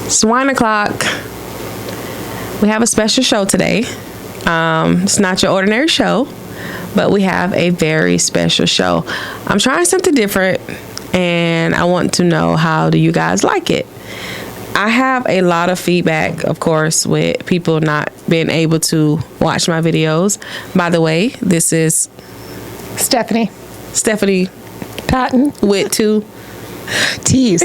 It's wine o'clock. We have a special show today. It's not your ordinary show, but we have a very special show. I'm trying something different, and I want to know, how do you guys like it? I have a lot of feedback, of course, with people not being able to watch my videos. By the way, this is Stephanie Patton with two T's.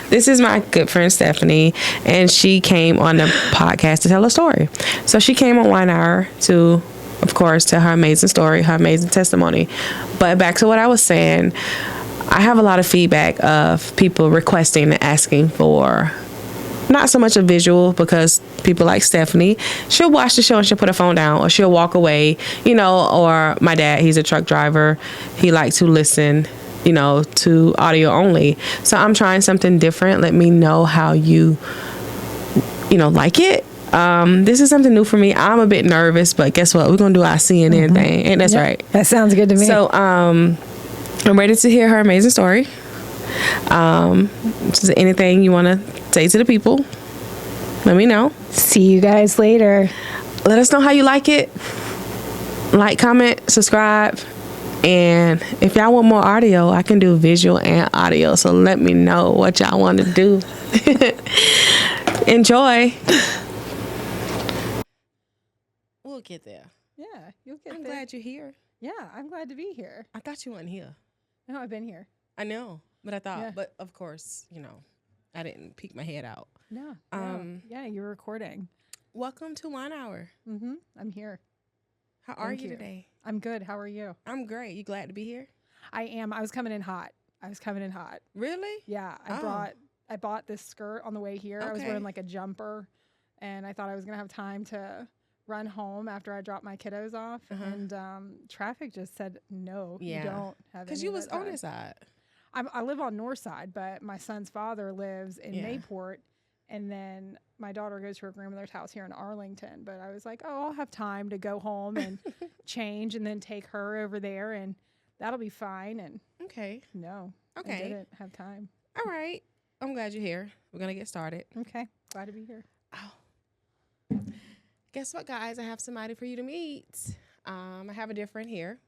This is my good friend Stephanie, and she came on the podcast to tell a story. So she came on Wine Hour to, of course, tell her amazing story, her amazing testimony. But back to what I was saying, I have a lot of feedback of people requesting and asking for not so much a visual, because people like Stephanie, she'll watch the show and she'll put her phone down, or she'll walk away, or my dad, he's a truck driver. He likes to listen, to audio only. So I'm trying something different. Let me know how you like it. This is something new for me. I'm a bit nervous, but guess what? We're going to do our CNN thing. Ain't that's right? That sounds good to me. So I'm ready to hear her amazing story. Is there anything you want to say to the people? Let me know. See you guys later. Let us know how you like it. Like, comment, subscribe. And if y'all want more audio, I can do visual and audio. So let me know what y'all want to do. Enjoy. We'll get there. Yeah, you'll get I'm there. glad you're here. Yeah, I'm glad to be here. I thought you weren't here. No, I've been here. I know, but I thought, Yeah. but of course, I didn't peek my head out. No. Yeah, you're recording. Welcome to Wine Hour. I'm here. How are Thank you you. today? I'm good. How are you? I'm great. You glad to be here? I am. I was coming in hot. Really? Yeah, I bought this skirt on the way here. I was Okay. wearing like a jumper, and I thought I was gonna have time to run home after I dropped my kiddos off, and traffic just said no. Yeah. You don't have Because any you of was that on time. this side. I live on North Side, but my son's father lives in Yeah. Mayport, and then my daughter goes to her grandmother's house here in Arlington. But I was like, oh, I'll have time to go home and change, and then take her over there, and that'll be fine. And Okay. no, Okay. I didn't have time. All right. I'm glad you're here. We're going to get started. Okay, glad to be here. Oh. Guess what, guys? I have somebody for you to meet. I have a dear friend here.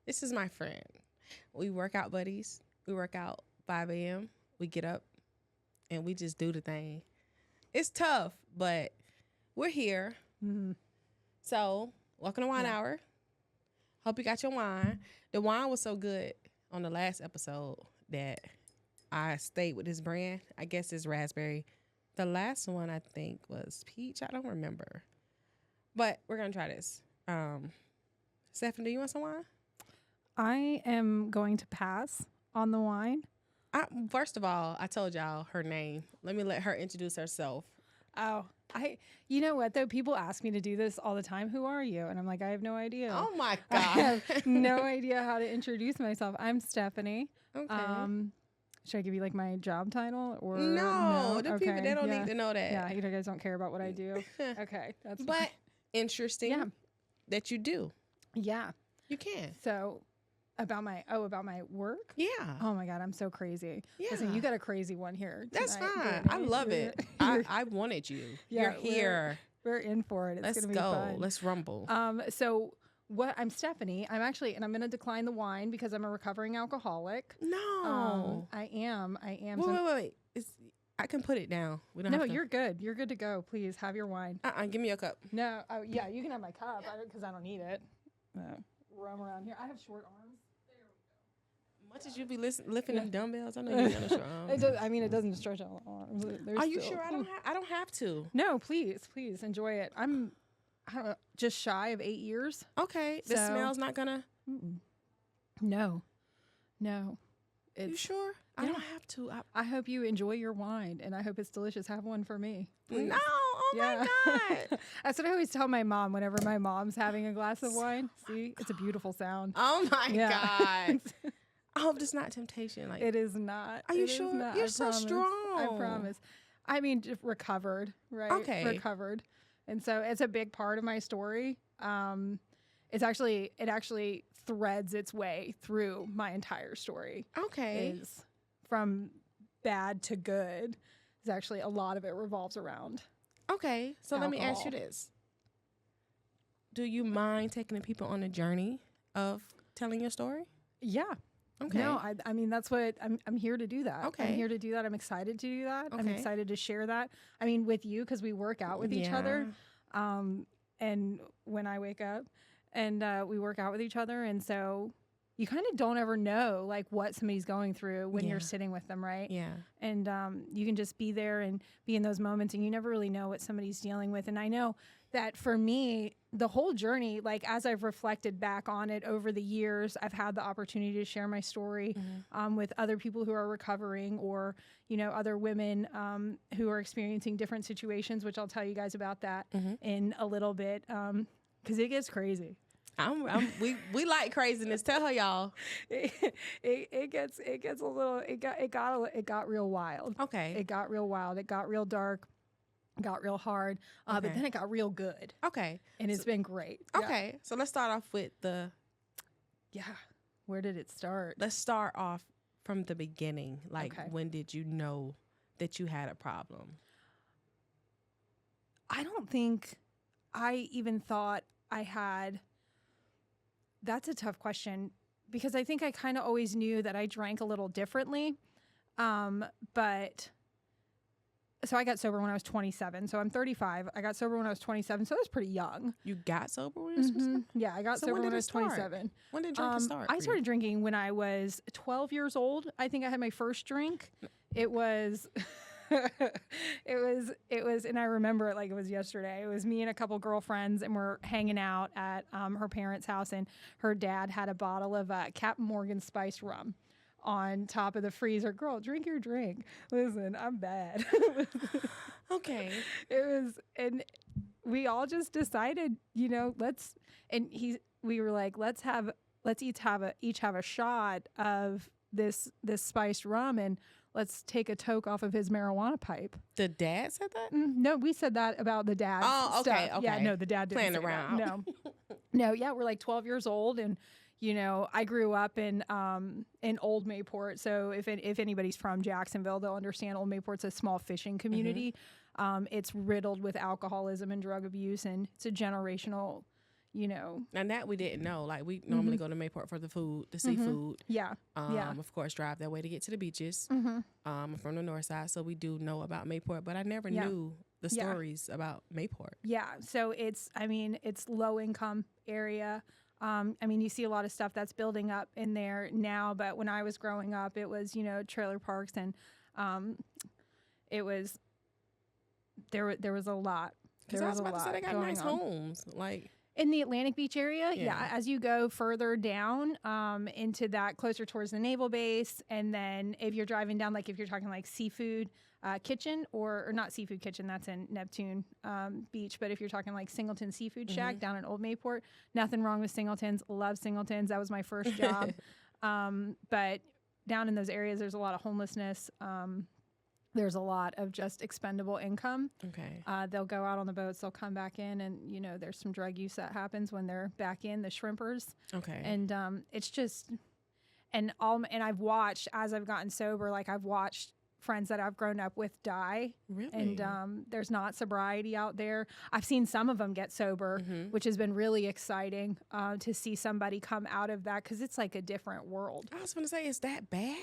This is my friend. We work out buddies. We work out 5 a.m. We get up and we just do the thing. It's tough, but we're here. So, welcome to Wine Hour. Hope you got your wine. The wine was so good on the last episode that I stayed with this brand. I guess it's raspberry. The last one I think was peach. I don't remember. But we're going to try this. Stephanie, do you want some wine? I am going to pass on the wine. First of all, I told y'all her name. Let me let her introduce herself. Oh, you know what though? People ask me to do this all the time. Who are you? And I'm like, I have no idea. Oh my I God. have no idea how to introduce myself. I'm Stephanie. Okay. Should I give you like my job title or No, the people, Okay, they don't yeah. need to know that. Yeah, you guys don't care about what I do. Okay, that's But interesting Yeah. that you do. yeah. You can. So about my work. Yeah. Oh my God, I'm so crazy. Yeah. Listen, you got a crazy one here. That's tonight, fine. Brittany. I love it. I wanted you. Yeah, You're here. We're in for it. It's Let's gonna be go. fun. Let's rumble. So what? I'm Stephanie. I'm actually, and I'm gonna decline the wine because I'm a recovering alcoholic. No. I am. Wait. I can put it down. We don't No, have to. you're good. You're good to go. Please have your wine. Give me your cup. No, yeah, you can have my cup because I don't need it. Roam around here. I have short arms. Much as you be lifting them dumbbells, I know you got a strong arm. It doesn't stretch out arms. Are you sure? I don't have to. No, please enjoy it. I don't know, just shy of 8 years. Okay. The So- smell's not gonna. No. You sure? I Yeah. don't have to. I hope you enjoy your wine, and I hope it's delicious. Have one for me. Please. No. Oh my God. That's what I always tell my mom whenever my mom's having a glass of wine. See, it's a beautiful sound. Oh my Yeah. God. I hope it's not temptation. Like, It is not. Are you It is sure? not, You're I so promise. strong. I promise. I mean, just recovered, right? Okay. Recovered. And so it's a big part of my story. It actually threads its way through my entire story. okay. Is from bad to good is actually a lot of it revolves around. Okay, so let me ask you Alcohol. this. Do you mind taking the people on a journey of telling your story? Yeah. Okay. No, I mean, that's what I'm here to do that. Okay. I'm here to do that. I'm excited to do that. I'm Okay. excited to share that. I mean, with you, because we work out with each other. And when I wake up and we work out with each other. And so you kind of don't ever know like what somebody's going through when you're sitting with them, right? Yeah. And you can just be there and be in those moments, and you never really know what somebody's dealing with. And I know that for me, the whole journey, like as I've reflected back on it over the years, I've had the opportunity to share my story with other people who are recovering, or, you know, other women who are experiencing different situations, which I'll tell you guys about that in a little bit, because it gets crazy. We like craziness. Tell her, y'all. It gets a little. It got real wild. Okay. It got real wild. It got real dark. Got real hard. But then it got real good. Okay. And it's been great. Okay. So let's start off with Where did it start? let's start off from the beginning. Like, Okay. when did you know that you had a problem? I don't think I even thought I had. That's a tough question, because I think I kind of always knew that I drank a little differently. But so I got sober when I was 27. So I'm 35. I got sober when I was 27. So I was pretty young. You got sober when you was 27? Yeah, I got So sober when when did I it was start? 27. When did drinking start? I started drinking when I was 12 years old. I think I had my first drink. It was, it was, and I remember it like it was yesterday. It was me and a couple girlfriends, and we're hanging out at her parents' house, and her dad had a bottle of Captain Morgan spiced rum on top of the freezer. Girl, drink your drink. Listen, I'm bad. Okay. It was, and we all just decided, you know, we were like, let's each have a shot of this spiced rum, and let's take a toke off of his marijuana pipe. The dad said that? No, we said that about the dad's okay, stuff. okay. Yeah, no, the dad didn't Playing say that. around. No, yeah, we're like 12 years old, and you know, I grew up in Old Mayport. So if anybody's from Jacksonville, they'll understand Old Mayport's a small fishing community. It's riddled with alcoholism and drug abuse, and it's a generational, you know. And that we didn't know. Like, we normally go to Mayport for the food, the seafood. Yeah, yeah. Of course, drive that way to get to the beaches. I'm from the north side, so we do know about Mayport, but I never knew the stories about Mayport. Yeah, so it's low income area. I mean, you see a lot of stuff that's building up in there now, but when I was growing up, it was, you know, trailer parks, and it was there was a lot. Because I was about to say, they got nice homes, like in the Atlantic Beach area. Yeah. As you go further down into that, closer towards the naval base, and then if you're driving down, like if you're talking like seafood kitchen, or not seafood kitchen, that's in Neptune Beach, but if you're talking like Singleton Seafood Shack down in Old Mayport, nothing wrong with Singletons. Love Singletons. That was my first job. But down in those areas, there's a lot of homelessness. There's a lot of just expendable income. Okay. They'll go out on the boats, they'll come back in, and you know, there's some drug use that happens when they're back in, the shrimpers. Okay. And it's just, and I've watched, as I've gotten sober, like I've watched friends that I've grown up with die. Really? And there's not sobriety out there. I've seen some of them get sober, which has been really exciting to see somebody come out of that, because it's like a different world. I was going to say, is that bad?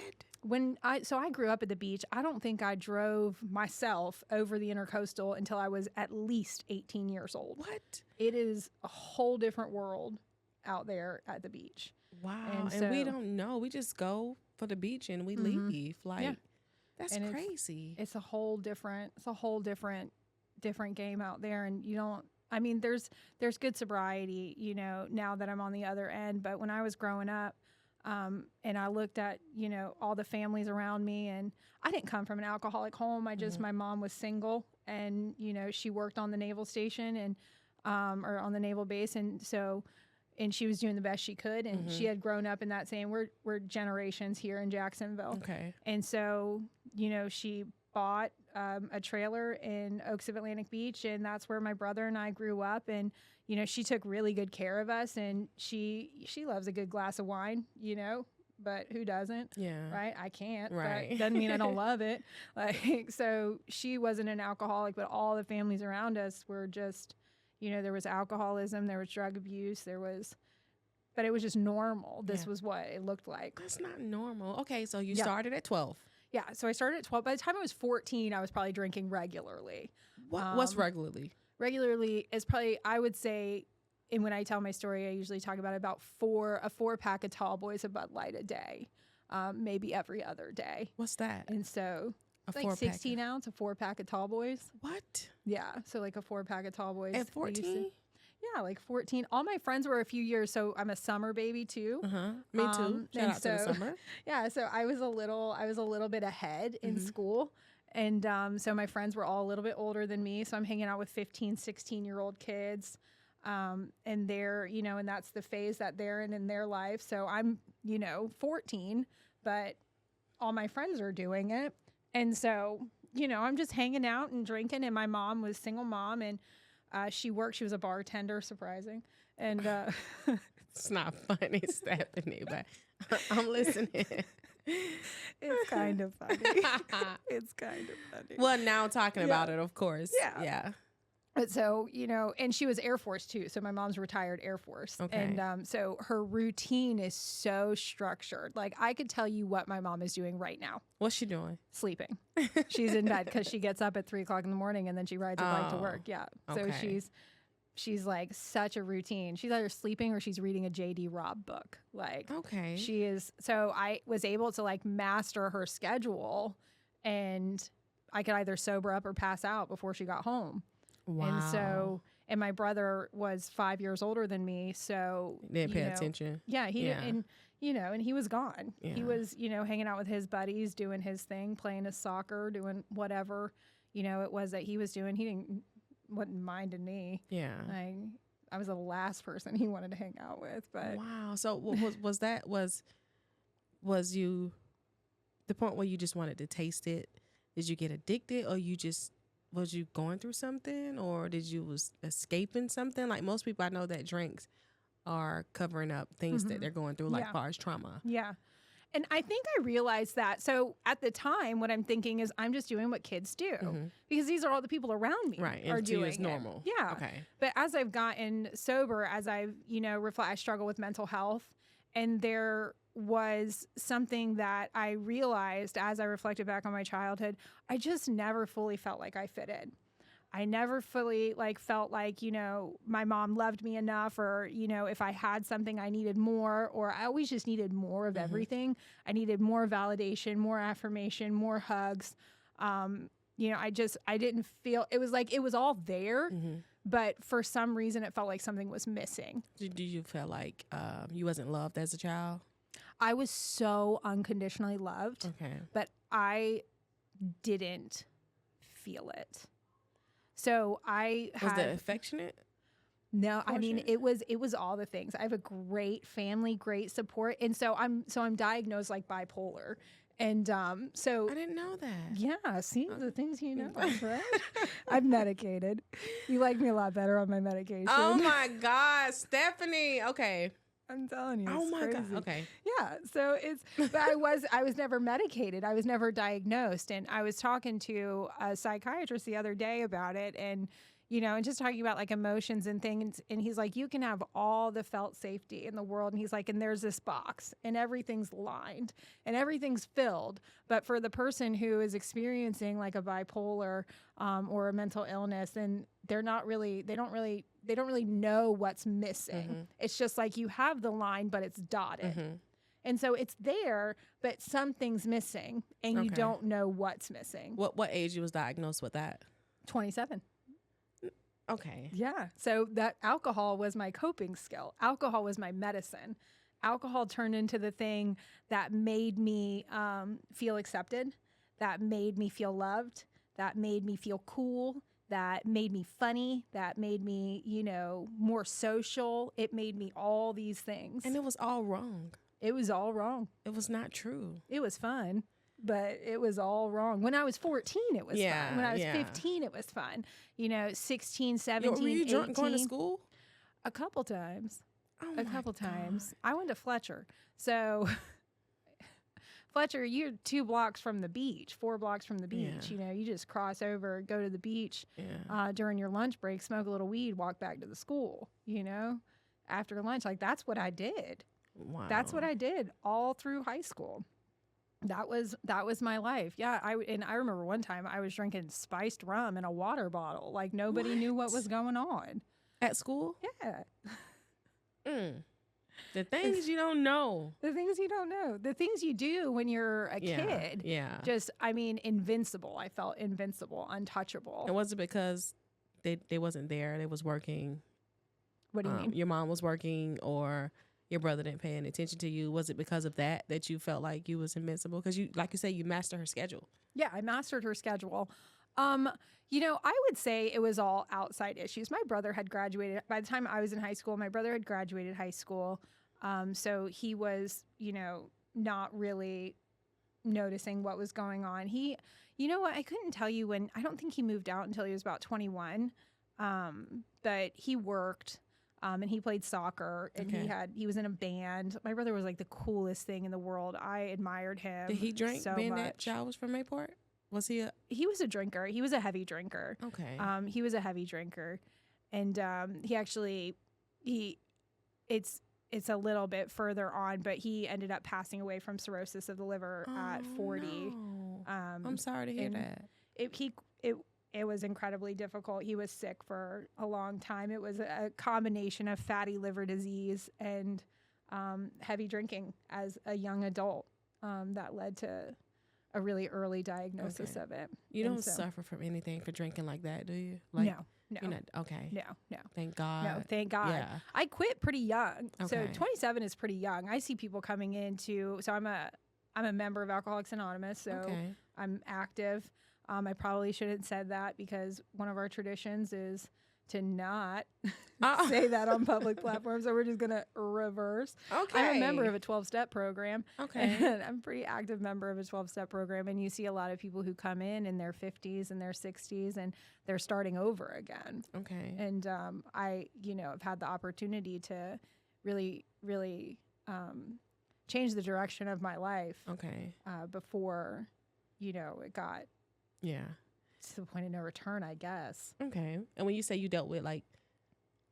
So I grew up at the beach. I don't think I drove myself over the intercoastal until I was at least 18 years old. What? It is a whole different world out there at the beach. Wow. And we don't know. We just go for the beach and we leave. Like, that's crazy. It's a whole different game out there. And you don't, I mean, there's good sobriety, you know, now that I'm on the other end. But when I was growing up, and I looked at, you know, all the families around me, and I didn't come from an alcoholic home. My mom was single, and, you know, she worked on the naval station and, or on the naval base. And so, and she was doing the best she could. And she had grown up in that same, we're generations here in Jacksonville. Okay. And so, you know, she bought a trailer in Oaks of Atlantic Beach, and that's where my brother and I grew up. And, you know, she took really good care of us, and she loves a good glass of wine, you know, but who doesn't? Yeah. Right? I can't. Right. But doesn't mean I don't love it. Like, so she wasn't an alcoholic, but all the families around us were just, there was alcoholism, there was drug abuse, but it was just normal. This was what it looked like. That's not normal. Okay, so you started at 12. Yeah, so I started at 12. By the time I was 14, I was probably drinking regularly. What's regularly? Regularly is probably, I would say, and when I tell my story, I usually talk about a 4-pack of Tall Boys of Bud Light a day, maybe every other day. What's that? And so like 16 ounce, a 4-pack of Tall Boys. What? Yeah, so like a 4-pack of Tall Boys. At 14? Yeah, like 14. All my friends were a few years, so I'm a summer baby too. Me too. Shout out to the summer. Yeah, so I was a little bit ahead in school. And so my friends were all a little bit older than me. So I'm hanging out with 15, 16-year-old kids. And they're, and that's the phase that they're in their life. So I'm, 14, but all my friends are doing it. And so, I'm just hanging out and drinking. And my mom was single mom, and she was a bartender, surprising. And it's not funny, Stephanie, but I'm listening. It's kind of funny. It's kind of funny. Well, now talking about it, of course. Yeah. But so, and she was Air Force too. So my mom's retired Air Force. Okay. And so her routine is so structured. Like, I could tell you what my mom is doing right now. What's she doing? Sleeping. She's in bed because she gets up at 3:00 in the morning and then she rides her bike to work. Yeah. So she's like such a routine. She's either sleeping or she's reading a J.D. Robb book. Like, okay. She is. So I was able to like master her schedule, and I could either sober up or pass out before she got home. Wow. And my brother was 5 years older than me, so didn't pay attention. Yeah, he didn't, and he was gone. Yeah. He was, hanging out with his buddies, doing his thing, playing his soccer, doing whatever, it was that he was doing. He wasn't minding me. Yeah. I was the last person he wanted to hang out with. But wow. So was you the point where you just wanted to taste it? Did you get addicted, or was you going through something, or was escaping something? Like most people I know that drinks are covering up things that they're going through, like far as trauma. Yeah. And I think I realized that. So at the time, what I'm thinking is I'm just doing what kids do because these are all the people around me are doing it's normal. Yeah. Okay. But as I've gotten sober, as I've, I struggle with mental health, and there was something that I realized as I reflected back on my childhood. I just never fully felt like I fit in. I never fully felt like, my mom loved me enough, or, if I had something I needed more, or I always just needed more of everything. I needed more validation, more affirmation, more hugs. I didn't feel, it was like, it was all there, but for some reason it felt like something was missing. Did you feel like you wasn't loved as a child? I was so unconditionally loved, but I didn't feel it. So was that affectionate? No, I mean it was all the things. I have a great family, great support, and so I'm diagnosed like bipolar, and so I didn't know that. Yeah, see the things right? I'm medicated. You like me a lot better on my medication. Oh my God, Stephanie. Okay. I'm telling you. Oh my crazy. God. Okay. Yeah. So but I was never medicated. I was never diagnosed. And I was talking to a psychiatrist the other day about it, and, and just talking about like emotions and things. And he's like, you can have all the felt safety in the world. And he's like, and there's this box and everything's lined and everything's filled. But for the person who is experiencing like a bipolar or a mental illness, then they don't really know what's missing. It's just like you have the line, but it's dotted. And so it's there, but something's missing, and you don't know what's missing. What age you was diagnosed with that? 27. Okay. Yeah. So that alcohol was my coping skill. Alcohol was my medicine. Alcohol turned into the thing that made me feel accepted, that made me feel loved, that made me feel cool, that made me funny, that made me, more social. It made me all these things. And it was all wrong. It was all wrong. It was not true. It was fun, but it was all wrong. When I was 14, it was fun. When I was 15, it was fun. 16, 17, were you 18. Going to school? A couple times. Oh a couple times. I went to Fletcher. So Fletcher, you're 2 blocks from the beach, 4 blocks from the beach. Yeah. You just cross over, go to the beach during your lunch break, smoke a little weed, walk back to the school, after lunch. Like, that's what I did. Wow. That's what I did all through high school. That was my life. Yeah, I remember one time I was drinking spiced rum in a water bottle. Like, nobody knew what was going on. At school? Yeah. The things you don't know. The things you don't know. The things you do when you're a kid. Yeah. Just, invincible. I felt invincible, untouchable. And was it because they wasn't there? They was working? What do you mean? Your mom was working, or your brother didn't pay any attention to you? Was it because of that you felt like you was invincible? Because you, like you say, you mastered her schedule. Yeah, I mastered her schedule. I would say it was all outside issues. My brother had graduated. By the time I was in high school, my brother had graduated high school. So he was, not really noticing what was going on. I couldn't tell you when. I don't think he moved out until he was about 21. But he worked. And he played soccer, and he was in a band. My brother was like the coolest thing in the world. I admired him. Did he drink so being much. that child was from Mayport? Was he He was a drinker. He was a heavy drinker. Okay. He was a heavy drinker, and it's a little bit further on, but he ended up passing away from cirrhosis of the liver at 40. No. I'm sorry to hear that. It was incredibly difficult. He was sick for a long time. It was a combination of fatty liver disease and heavy drinking as a young adult that led to a really early diagnosis of it. You don't suffer from anything for drinking like that, do you? Like, no. You're not, okay. No. Thank God. No, thank God. Yeah. I quit pretty young. Okay. So 27 is pretty young. I see people coming into, so I'm a member of Alcoholics Anonymous, so I'm active. I probably shouldn't have said that because one of our traditions is to not say that on public platforms. So we're just going to reverse. Okay. I'm a member of a 12-step program. Okay. And I'm a pretty active member of a 12-step program. And you see a lot of people who come in their 50s and their 60s, and they're starting over again. Okay. And I, have had the opportunity to really, really change the direction of my life. Okay. Before, it got to the point of no return, I guess. Okay. And when you say you dealt with like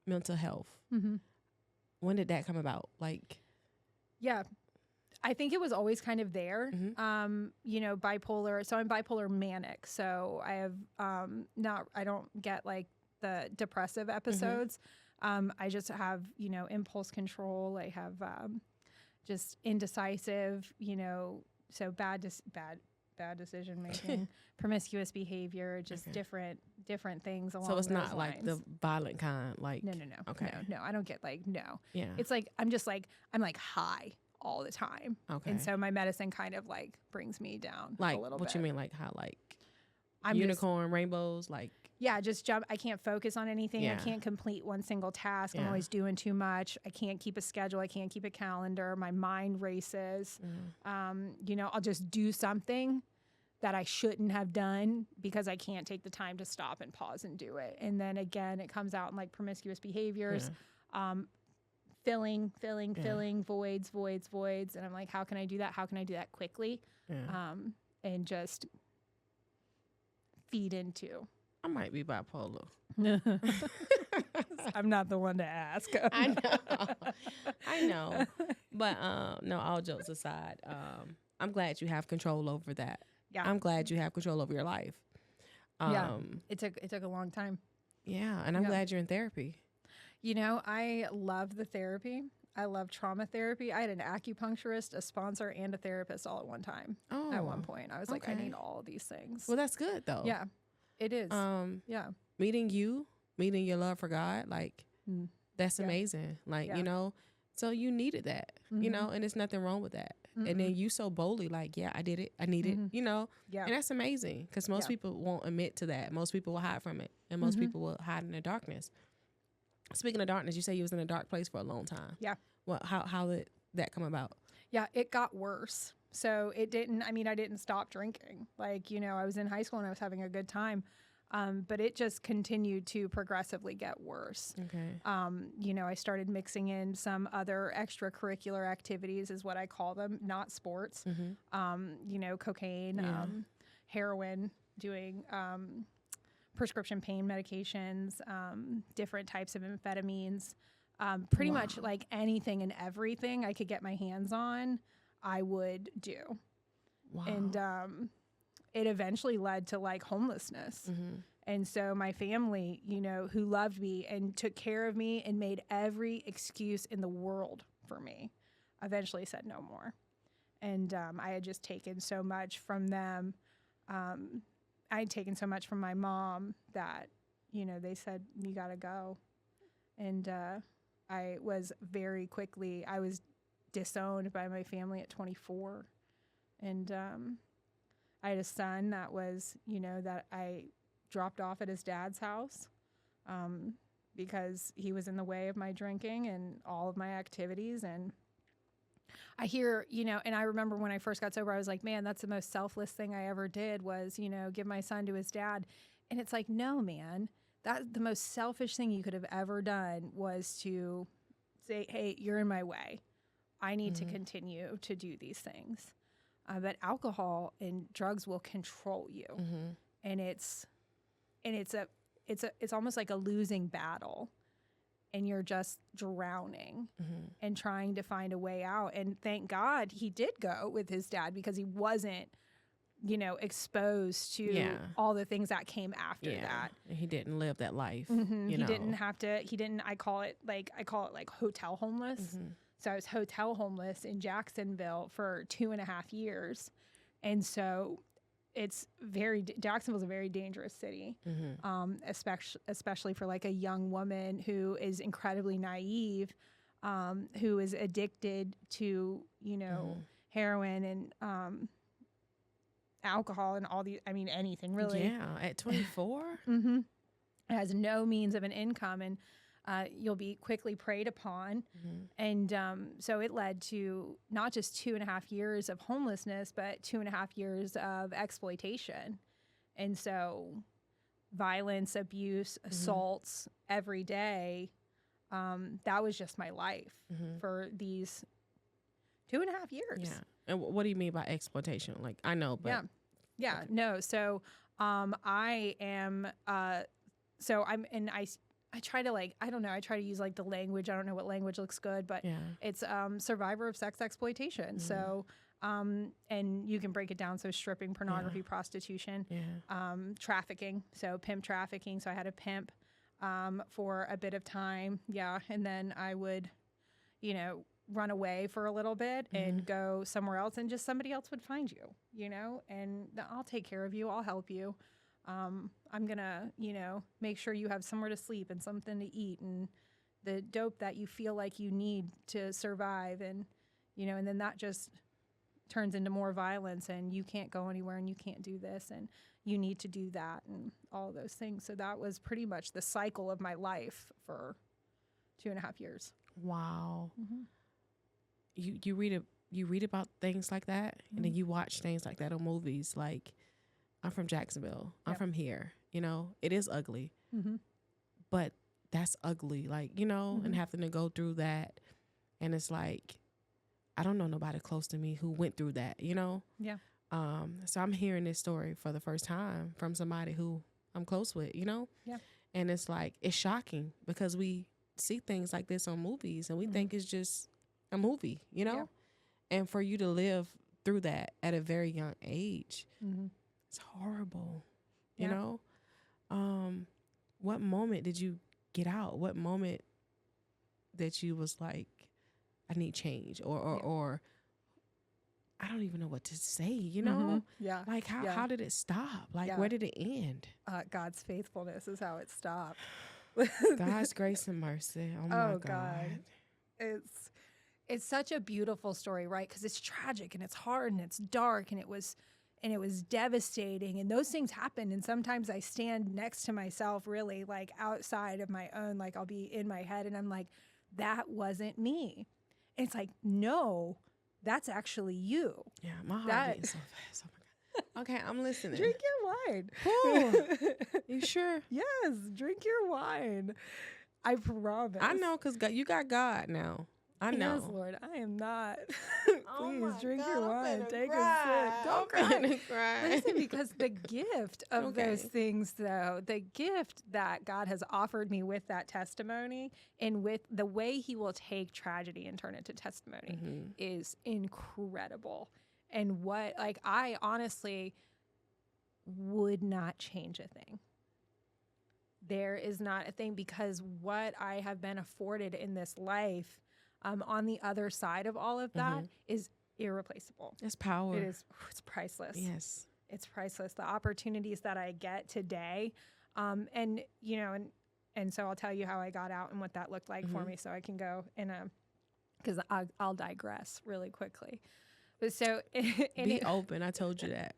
mental health, when did that come about? Like, yeah, I think it was always kind of there. Bipolar. So I'm bipolar manic. So I have I don't get like the depressive episodes. I just have, impulse control. I have just indecisive, so bad decision making, promiscuous behavior, just different things along those lines. So it's not like the violent kind, like no. Okay. No, I don't get like Yeah. It's like I'm like high all the time. Okay. And so my medicine kind of like brings me down Like a little what bit. you mean, like how like I'm unicorn rainbows, like just jump. I can't focus on anything. Yeah. I can't complete one single task. I'm Yeah. always doing too much. I can't keep a schedule. I can't keep a calendar. My mind races. I'll just do something that I shouldn't have done because I can't take the time to stop and pause and do it. And then again, it comes out in like promiscuous behaviors, filling, voids. And I'm like, how can I do that? How can I do that quickly? Yeah. And just feed into. I might be bipolar. I'm not the one to ask. I know. But no, all jokes aside, I'm glad you have control over that. Yeah. I'm glad you have control over your life. It took a long time. Yeah, and I'm glad you're in therapy. I love the therapy. I love trauma therapy. I had an acupuncturist, a sponsor, and a therapist all at one time. Oh, at one point, I was like, I okay. need all of these things. Well, that's good though. Yeah, it is. Yeah. Meeting your love for God, like that's amazing. Like, so you needed that, and there's nothing wrong with that. And then you so boldly like, yeah, I did it. I need it, Yeah. And that's amazing because most people won't admit to that. Most people will hide from it, and most people will hide in the darkness. Speaking of darkness, you say you was in a dark place for a long time. Yeah. Well, how did that come about? Yeah, it got worse. So it didn't, I didn't stop drinking. Like, I was in high school and I was having a good time. But it just continued to progressively get worse. Okay. I started mixing in some other extracurricular activities, is what I call them, not sports. Cocaine, heroin, doing prescription pain medications, different types of amphetamines, pretty much like anything and everything I could get my hands on, I would do. Wow. And it eventually led to like homelessness. And so my family, who loved me and took care of me and made every excuse in the world for me, eventually said no more. And I had just taken so much from them. I had taken so much from my mom that, they said, you got to go. And I was disowned by my family at 24. And I had a son that was, that I dropped off at his dad's house because he was in the way of my drinking and all of my activities. And I hear, and I remember when I first got sober, I was like, man, that's the most selfless thing I ever did was, give my son to his dad. And it's like, no, man, that's the most selfish thing you could have ever done was to say, hey, you're in my way. I need to continue to do these things. But alcohol and drugs will control you. And it's almost like a losing battle. And you're just drowning and trying to find a way out. And thank God he did go with his dad because he wasn't, exposed to all the things that came after that. He didn't live that life. I call it like hotel homeless. So I was hotel homeless in Jacksonville for 2.5 years. And so Jacksonville's a very dangerous city, especially for like a young woman who is incredibly naive, who is addicted to, heroin and alcohol and all these, anything really. Yeah, at 24? It has no means of an income and you'll be quickly preyed upon. And so it led to not just 2.5 years of homelessness, but 2.5 years of exploitation. And so violence, abuse, assaults every day, that was just my life for these 2.5 years. Yeah. And what do you mean by exploitation? Like, I know, but. Yeah. Okay. No. So I am, I try to I try to use like the language. I don't know what language looks good, but it's survivor of sex exploitation. So, and you can break it down. So stripping, pornography, prostitution, trafficking. So pimp trafficking. So I had a pimp for a bit of time. Yeah. And then I would, run away for a little bit and go somewhere else and just somebody else would find you, and I'll take care of you. I'll help you. I'm going to, make sure you have somewhere to sleep and something to eat and the dope that you feel like you need to survive. And, and then that just turns into more violence and you can't go anywhere and you can't do this and you need to do that and all those things. So that was pretty much the cycle of my life for 2.5 years. Wow. You read about things like that and then you watch things like that on movies. Like, I'm from Jacksonville. I'm from here. It is ugly, but that's ugly. Like, and having to go through that. And it's like, I don't know nobody close to me who went through that, Yeah. So I'm hearing this story for the first time from somebody who I'm close with, Yeah. And it's like, it's shocking because we see things like this on movies and we think it's just a movie, Yeah. And for you to live through that at a very young age, it's horrible, you know? What moment did you get out? What moment that you was like, I need change or I don't even know what to say, Yeah. Like how did it stop? Like where did it end? God's faithfulness is how it stopped. God's grace and mercy. Oh my God. It's such a beautiful story, right? Because it's tragic and it's hard and it's dark and it was devastating and those things happen. And sometimes I stand next to myself really like outside of my own, like I'll be in my head and I'm like, that wasn't me. And it's like, no, that's actually you. Yeah, my heart beating so fast. Oh my God. Okay, I'm listening. Drink your wine. Ooh, you sure? Yes, drink your wine. I promise. I know, because you got God now. I know. Yes, Lord, I am not. Oh Please my drink God, your I'm wine. finna Take cry. a sip. Don't I'm cry. finna cry. Listen, because the gift of Okay. those things, though, the gift that God has offered me with that testimony and with the way He will take tragedy and turn it to testimony is incredible. And I honestly would not change a thing. There is not a thing, because what I have been afforded in this life on the other side of all of that is irreplaceable. It's power. It's priceless. Yes. It's priceless. The opportunities that I get today. And so I'll tell you how I got out and what that looked like for me, so I can go because I'll digress really quickly. But so be open. I told you that.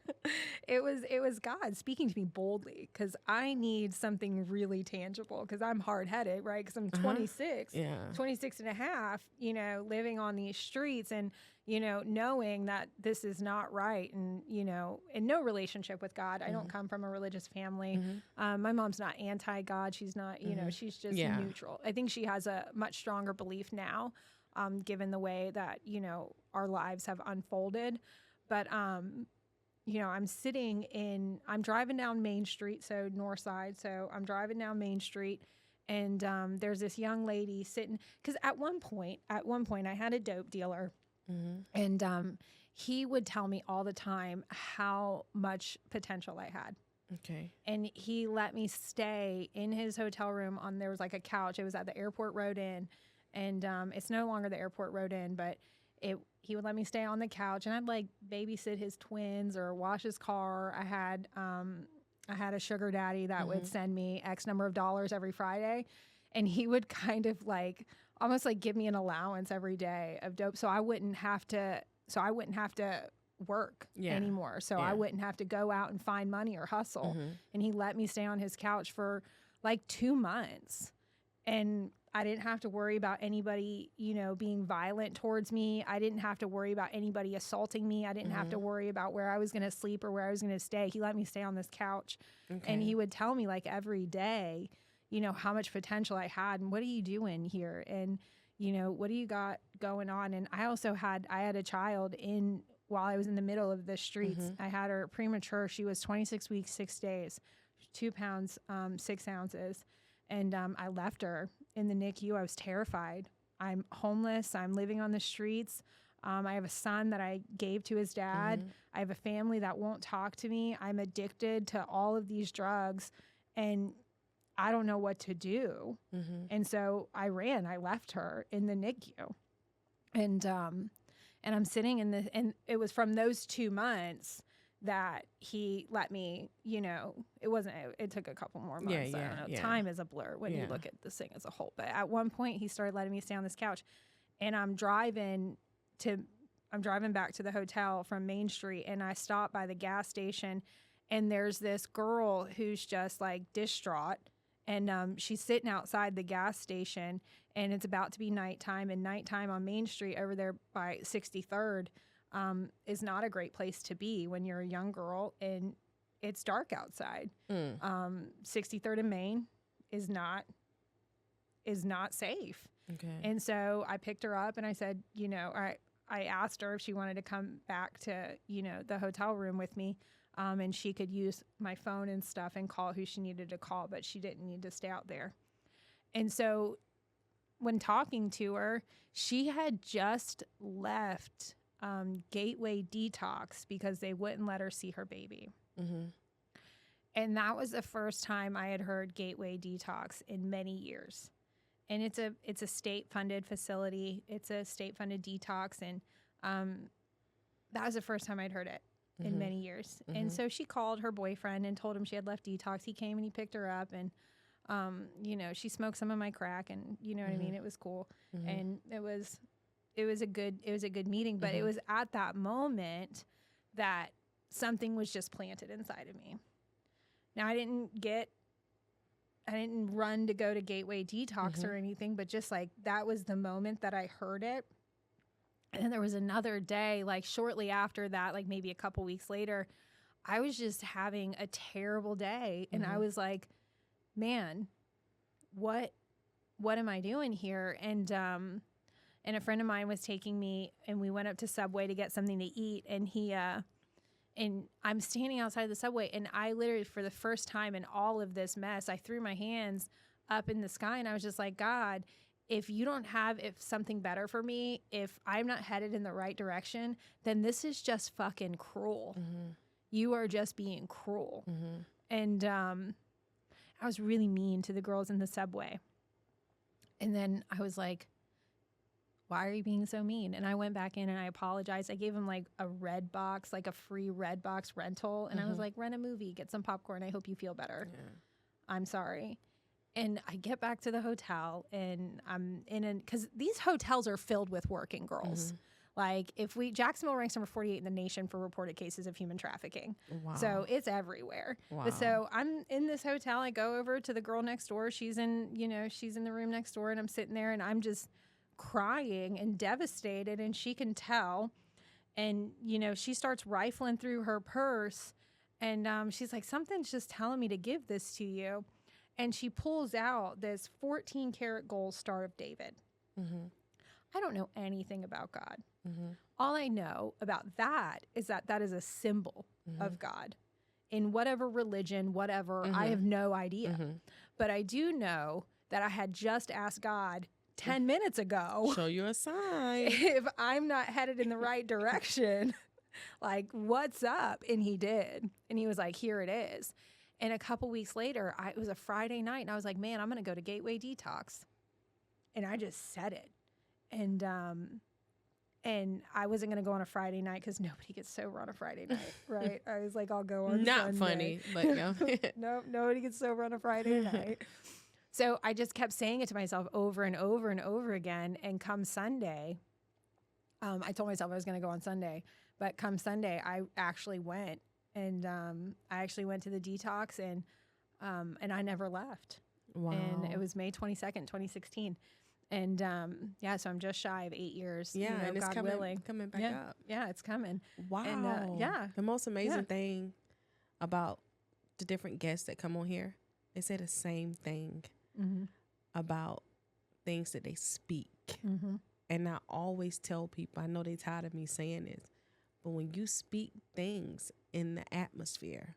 It was God speaking to me boldly, because I need something really tangible, because I'm hard-headed, right? Because I'm 26, 26 and a half, living on these streets and, knowing that this is not right. And, in no relationship with God. I don't come from a religious family. My mom's not anti-God. She's not, she's just neutral. I think she has a much stronger belief now, given the way that, our lives have unfolded. But, I'm driving down Main Street, so north side. So I'm driving down Main Street, and there's this young lady sitting, because at one point I had a dope dealer, and he would tell me all the time how much potential I had. Okay. And he let me stay in his hotel room there was like a couch. It was at the Airport Road Inn, and it's no longer the Airport Road Inn, but he would let me stay on the couch, and I'd like babysit his twins or wash his car. I had a sugar daddy that would send me X number of dollars every Friday, and he would kind of like almost like give me an allowance every day of dope, so I wouldn't have to work anymore. So I wouldn't have to go out and find money or hustle. And he let me stay on his couch for like 2 months, and I didn't have to worry about anybody, being violent towards me. I didn't have to worry about anybody assaulting me. I didn't have to worry about where I was going to sleep or where I was going to stay. He let me stay on this couch, and he would tell me like every day, how much potential I had and what are you doing here? And, what do you got going on? And I had a child while I was in the middle of the streets. I had her premature. She was 26 weeks, 6 days, 2 pounds, 6 ounces. And I left her in the NICU. I was terrified. I'm homeless. I'm living on the streets. I have a son that I gave to his dad. I have a family that won't talk to me. I'm addicted to all of these drugs, and I don't know what to do. And so I left her in the NICU. And I'm sitting and it was from those 2 months that he let me, it took a couple more months. I don't know. Time is a blur when you look at this thing as a whole. But at one point he started letting me stay on this couch, and I'm driving back to the hotel from Main Street, and I stop by the gas station, and there's this girl who's just like distraught, and she's sitting outside the gas station, and it's about to be nighttime, and nighttime on Main Street over there by 63rd is not a great place to be when you're a young girl and it's dark outside. 63rd and Main is not safe. Okay. And so I picked her up and I said, I asked her if she wanted to come back to, the hotel room with me. And she could use my phone and stuff and call who she needed to call, but she didn't need to stay out there. And so when talking to her, she had just left Gateway Detox because they wouldn't let her see her baby. And that was the first time I had heard Gateway Detox in many years. And it's a state-funded facility. It's a state-funded detox, and that was the first time I'd heard it in many years. And so she called her boyfriend and told him she had left detox. He came and he picked her up, and she smoked some of my crack, and what I mean. It was cool, and it was a good meeting. But it was at that moment that something was just planted inside of me. Now I didn't run to go to Gateway Detox or anything, but just like that was the moment that I heard it. And then there was another day, like shortly after that, like maybe a couple weeks later, I was just having a terrible day. And I was like, man, what am I doing here? And a friend of mine was taking me, and we went up to Subway to get something to eat. And and I'm standing outside the Subway, and I literally, for the first time in all of this mess, I threw my hands up in the sky, and I was just like, God, if you don't have something better for me, if I'm not headed in the right direction, then this is just fucking cruel. You are just being cruel. And I was really mean to the girls in the Subway. And then I was like, why are you being so mean? And I went back in and I apologized. I gave him like a red box, like a free red box rental. And I was like, rent a movie, get some popcorn. I hope you feel better. Yeah. I'm sorry. And I get back to the hotel, and I'm because these hotels are filled with working girls. Like Jacksonville ranks number 48 in the nation for reported cases of human trafficking. Wow. So it's everywhere. Wow. But so I'm in this hotel. I go over to the girl next door. She's in the room next door, and I'm sitting there, and I'm just crying and devastated, and she can tell. And, she starts rifling through her purse, and she's like, something's just telling me to give this to you. And she pulls out this 14-karat gold Star of David. I don't know anything about God. All I know about that is that is a symbol of God. In whatever religion, whatever, I have no idea. But I do know that I had just asked God 10 minutes ago. Show you a sign. If I'm not headed in the right direction, like, what's up? And he did. And he was like, here it is. And a couple weeks later, it was a Friday night, and I was like, man, I'm going to go to Gateway Detox. And I just said it. And I wasn't going to go on a Friday night because nobody gets sober on a Friday night, right? I was like, I'll go on Not Sunday. funny, but no. Nope, nobody gets sober on a Friday night. So I just kept saying it to myself over and over and over again. And come Sunday, I told myself I was going to go on Sunday. But come Sunday, I actually went. And I actually went to the detox, and I never left. Wow. And it was May 22nd, 2016. And so I'm just shy of 8 years. Yeah, and it's God coming willing. back up. Yeah, it's coming. Wow. And, the most amazing thing about the different guests that come on here, they say the same thing about things that they speak. And I always tell people, I know they're tired of me saying this, but when you speak things in the atmosphere,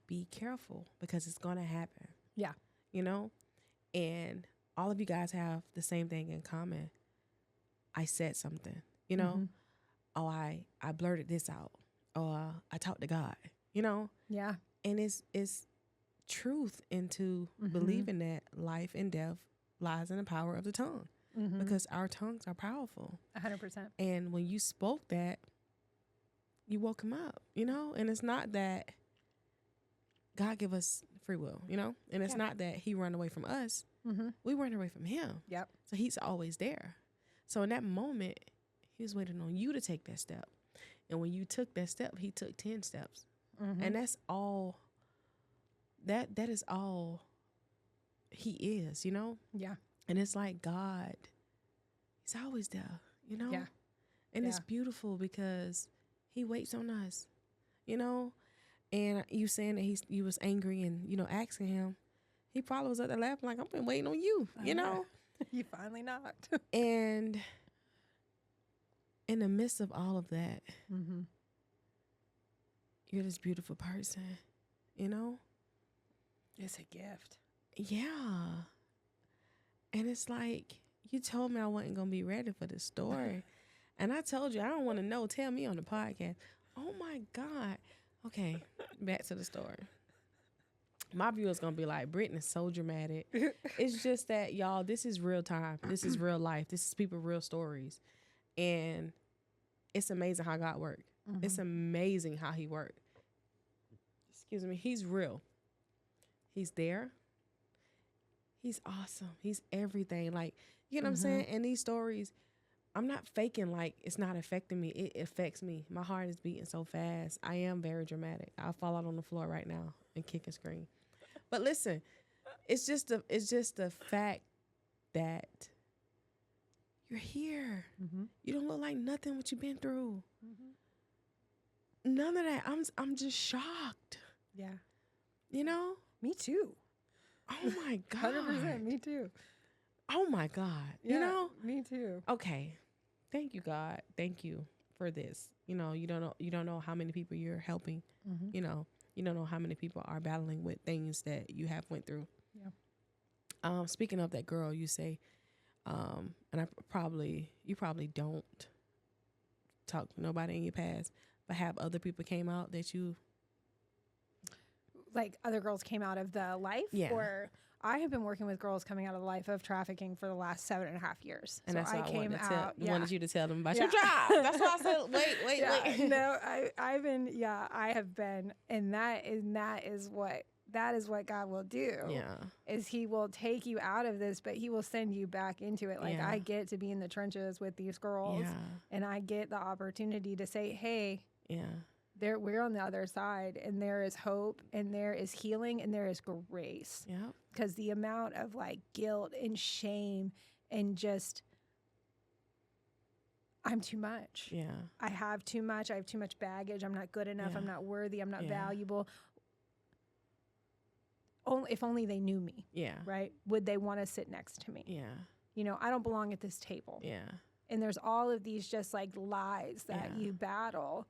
be careful, because it's going to happen. Yeah. And all of you guys have the same thing in common. I said something, oh, I blurted this out, or I talked to God, Yeah. And it's truth into believing that life and death lies in the power of the tongue, because our tongues are powerful. 100%. And when you spoke that, you woke him up, and it's not that God give us free will, and it's not that he run away from us. We run away from him. Yep. So he's always there. So in that moment, he was waiting on you to take that step. And when you took that step, he took 10 steps. And that's all, that is all he is, Yeah. And it's like God, he's always there, Yeah. And it's beautiful because he waits on us, and you saying that you was angry and, asking him, he probably was at the laughing like, I've been waiting on you, You finally knocked. And in the midst of all of that, you're this beautiful person, It's a gift. Yeah. And it's like, you told me I wasn't going to be ready for this story. And I told you, I don't want to know. Tell me on the podcast. Oh, my God. Okay, back to the story. My viewers going to be like, Brittany's so dramatic. It's just that, y'all, this is real time. This is real life. This is people's real stories. And it's amazing how God worked. It's amazing how he worked. Excuse me. He's real. He's there. He's awesome. He's everything. Like, you know what I'm saying? And these stories, I'm not faking like it's not affecting me. It affects me. My heart is beating so fast. I am very dramatic. I'll fall out on the floor right now and kick and scream. But listen, it's just the fact that you're here. You don't look like nothing what you've been through. none of that. I'm just shocked. Yeah. You know? Me too. Oh my God. 100%. Me too. Oh my God. Yeah, You know? me too. Okay. Thank you, God. Thank you for this. You know, you don't know how many people you're helping. You know, you don't know how many people are battling with things that you have went through. Yeah. Speaking of that girl, you say, and you probably don't talk to nobody in your past, but have other people came out that you, Like other girls came out of the life? Yeah. Or I have been working with girls coming out of the life of trafficking for the last 7.5 years. and So that's why I wanted to tell, yeah. wanted you to tell them about Yeah. your job. That's why I said, wait. No, I have been, and that is what God will do. Yeah. Is He will take you out of this, but He will send you back into it. Like Yeah. I get to be in the trenches with these girls, Yeah. and I get the opportunity to say, hey, Yeah. we're on the other side, and there is hope, and there is healing, and there is grace. Yeah. Because the amount of like guilt and shame and just, I'm too much. Yeah. I have too much. I have too much baggage. I'm not good enough. Yeah. I'm not worthy. I'm not Yeah. valuable. If only they knew me, Yeah. right? Would they want to sit next to me? Yeah. You know, I don't belong at this table. Yeah. And there's all of these just like lies that Yeah. you battle.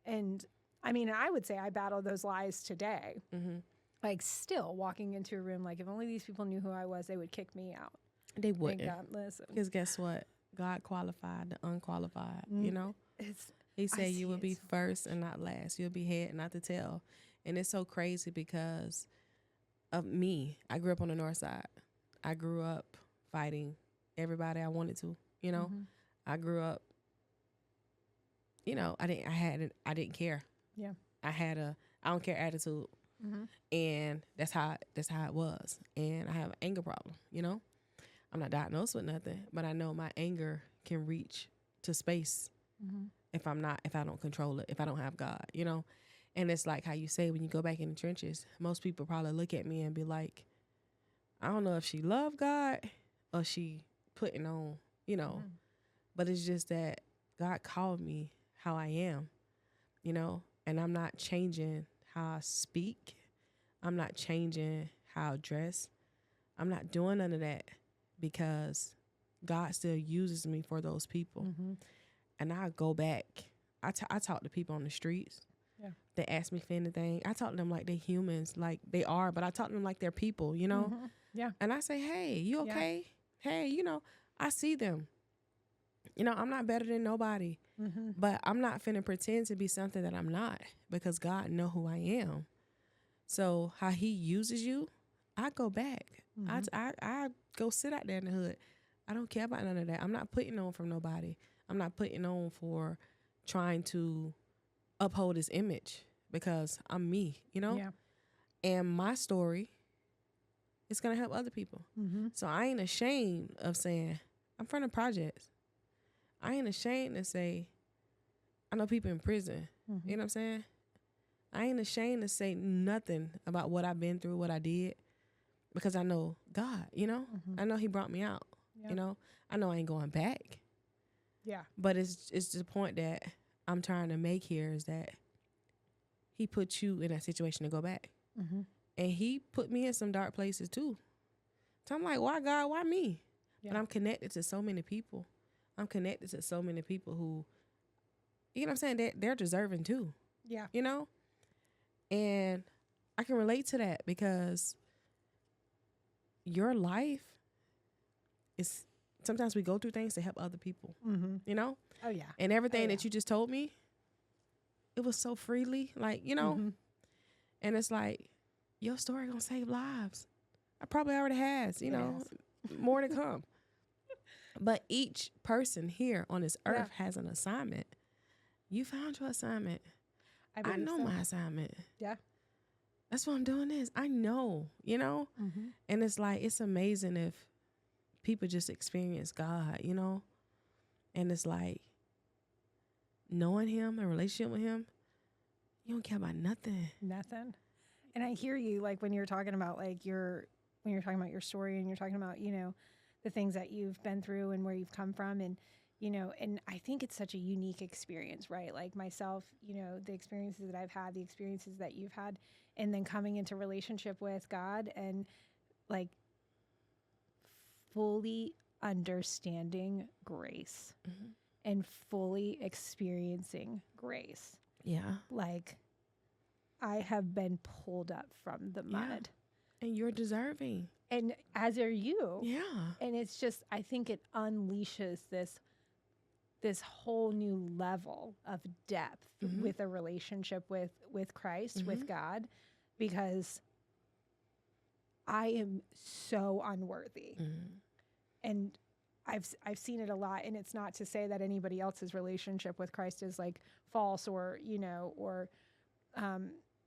And I mean, I would say I battle those lies today. Mm-hmm. Like still walking into a room, like if only these people knew who I was, they would kick me out. They Thank wouldn't. God, listen. Because guess what? God qualified the unqualified, you know? He said you will be first and not last. You'll be head and not the tail. And it's so crazy because of me. I grew up on the north side. I grew up fighting everybody I wanted to, you know? I grew up, you know, I didn't care. Yeah. I had a I don't care attitude. And that's how it was. And I have an anger problem, you know? I'm not diagnosed with nothing, but I know my anger can reach to space if I don't control it, if I don't have God, you know? And it's like how you say when you go back in the trenches, most people probably look at me and be like, I don't know if she loved God or she putting on, you know? But it's just that God called me how I am, you know? And I'm not changing how I speak. I'm not changing how I dress. I'm not doing none of that because God still uses me for those people. And I go back. I talk to people on the streets. Yeah. They ask me for anything. I talk to them like they're humans, like they are, but I talk to them like they're people, you know? Yeah. And I say, hey, you okay? Hey, you know, I see them. You know, I'm not better than nobody, but I'm not finna pretend to be something that I'm not because God know who I am. So how He uses you, I go back. I go sit out there in the hood. I don't care about none of that. I'm not putting on from nobody. I'm not putting on for trying to uphold His image because I'm me, you know? Yeah. And my story is going to help other people. So I ain't ashamed of saying, I'm from the projects. I ain't ashamed to say, I know people in prison. You know what I'm saying? I ain't ashamed to say nothing about what I've been through, what I did, because I know God, you know? I know He brought me out, you know? I know I ain't going back. Yeah. But it's the point that I'm trying to make here is that He put you in that situation to go back. And He put me in some dark places too. So I'm like, why God, why me? Yeah. But I'm connected to so many people. I'm connected to so many people who, you know what I'm saying? They're deserving too, Yeah. you know? And I can relate to that because your life is, sometimes we go through things to help other people, you know? Oh yeah. And everything that you just told me, it was so freely, like, you know? And it's like, your story gonna save lives. I probably already has, you know, more to come. But each person here on this earth has an assignment. You found your assignment. I know my assignment. Yeah. That's what I'm doing is. I know, you know? And it's like, it's amazing if people just experience God, you know? And it's like, knowing Him, a relationship with Him, you don't care about nothing. Nothing. And I hear you, like when you're talking about like when you're talking about your story and you're talking about, you know, the things that you've been through and where you've come from. And you know, and I think it's such a unique experience, right? Like myself, you know, the experiences that I've had, the experiences that you've had, and then coming into relationship with God and like fully understanding grace and fully experiencing grace. Yeah. Like I have been pulled up from the mud. And you're deserving. And as are you. Yeah. And it's just, I think it unleashes this whole new level of depth with a relationship with Christ, with God, because I am so unworthy. And I've seen it a lot, and it's not to say that anybody else's relationship with Christ is like false or, you know, or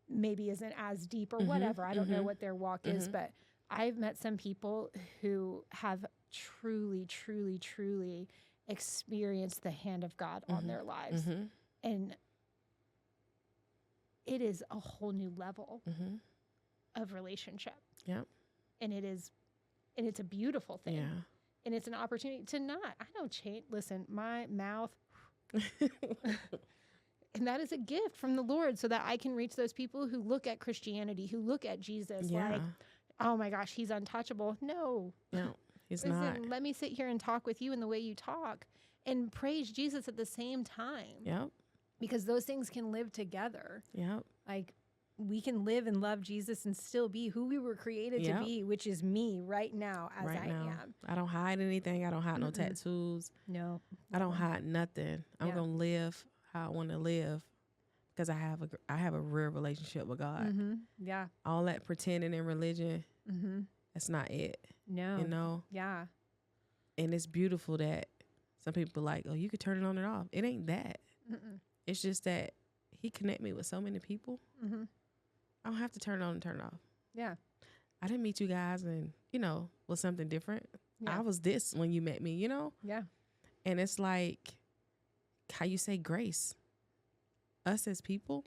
maybe isn't as deep or whatever. I don't know what their walk is, but I've met some people who have truly, truly, truly experienced the hand of God on their lives. And it is a whole new level of relationship. Yep. And it's a beautiful thing. Yeah. And it's an opportunity to not, I don't change. Listen, my mouth, and that is a gift from the Lord so that I can reach those people who look at Christianity, who look at Jesus like, oh my gosh, he's untouchable. No, he's listen, not. let me sit here and talk with you in the way you talk and praise Jesus at the same time. Yep. Because those things can live together. Yep. Like we can live and love Jesus and still be who we were created to be, which is me right now as I am. I don't hide anything. I don't hide no tattoos. No. I don't hide nothing. I'm going to live how I want to live because I have a real relationship with God. Yeah. All that pretending in religion, that's not it. No. You know? Yeah. And it's beautiful that some people are like, oh, you could turn it on and off. It ain't that. It's just that he connect me with so many people. I don't have to turn it on and turn it off. Yeah. I didn't meet you guys and, you know, was something different. Yeah. I was this when you met me, you know? Yeah. And it's like how you say grace. Us as people,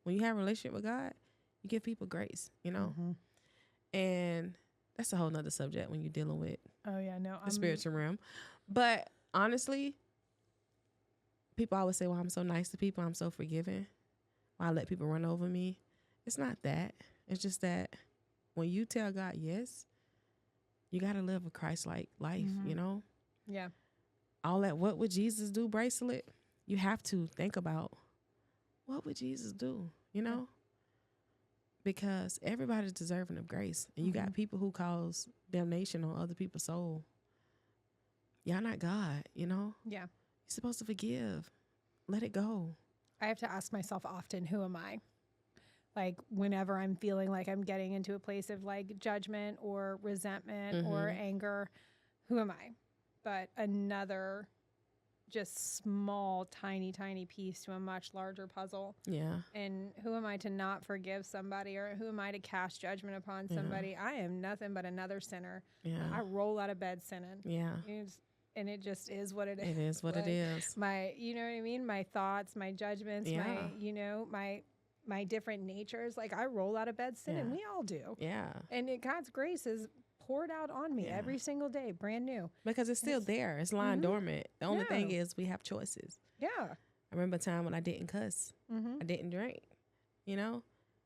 when you have a relationship with God, you give people grace, you know? And that's a whole nother subject when you're dealing with the spiritual realm. But honestly, people always say, well, I'm so nice to people. I'm so forgiving. Why I let people run over me. It's not that. It's just that when you tell God yes, you got to live a Christ-like life, you know? Yeah. All that what would Jesus do bracelet, you have to think about what would Jesus do, you know? Because everybody's deserving of grace. And you got people who cause damnation on other people's soul. Y'all not God, you know? Yeah. You're supposed to forgive. Let it go. I have to ask myself often, who am I? Like whenever I'm feeling like I'm getting into a place of like judgment or resentment or anger, who am I? But another just small, tiny, tiny piece to a much larger puzzle. Yeah. And who am I to not forgive somebody, or who am I to cast judgment upon somebody? I am nothing but another sinner. Yeah. I roll out of bed sinning. Yeah. And it just is what it is. It is what like it is. My, you know what I mean? My thoughts, my judgments, my, you know, my different natures. Like I roll out of bed sinning. We all do. Yeah. And God's grace is poured out on me every single day, brand new. Because it's still there. It's lying dormant. The only thing is we have choices. Yeah. I remember a time when I didn't cuss. I didn't drink. You know?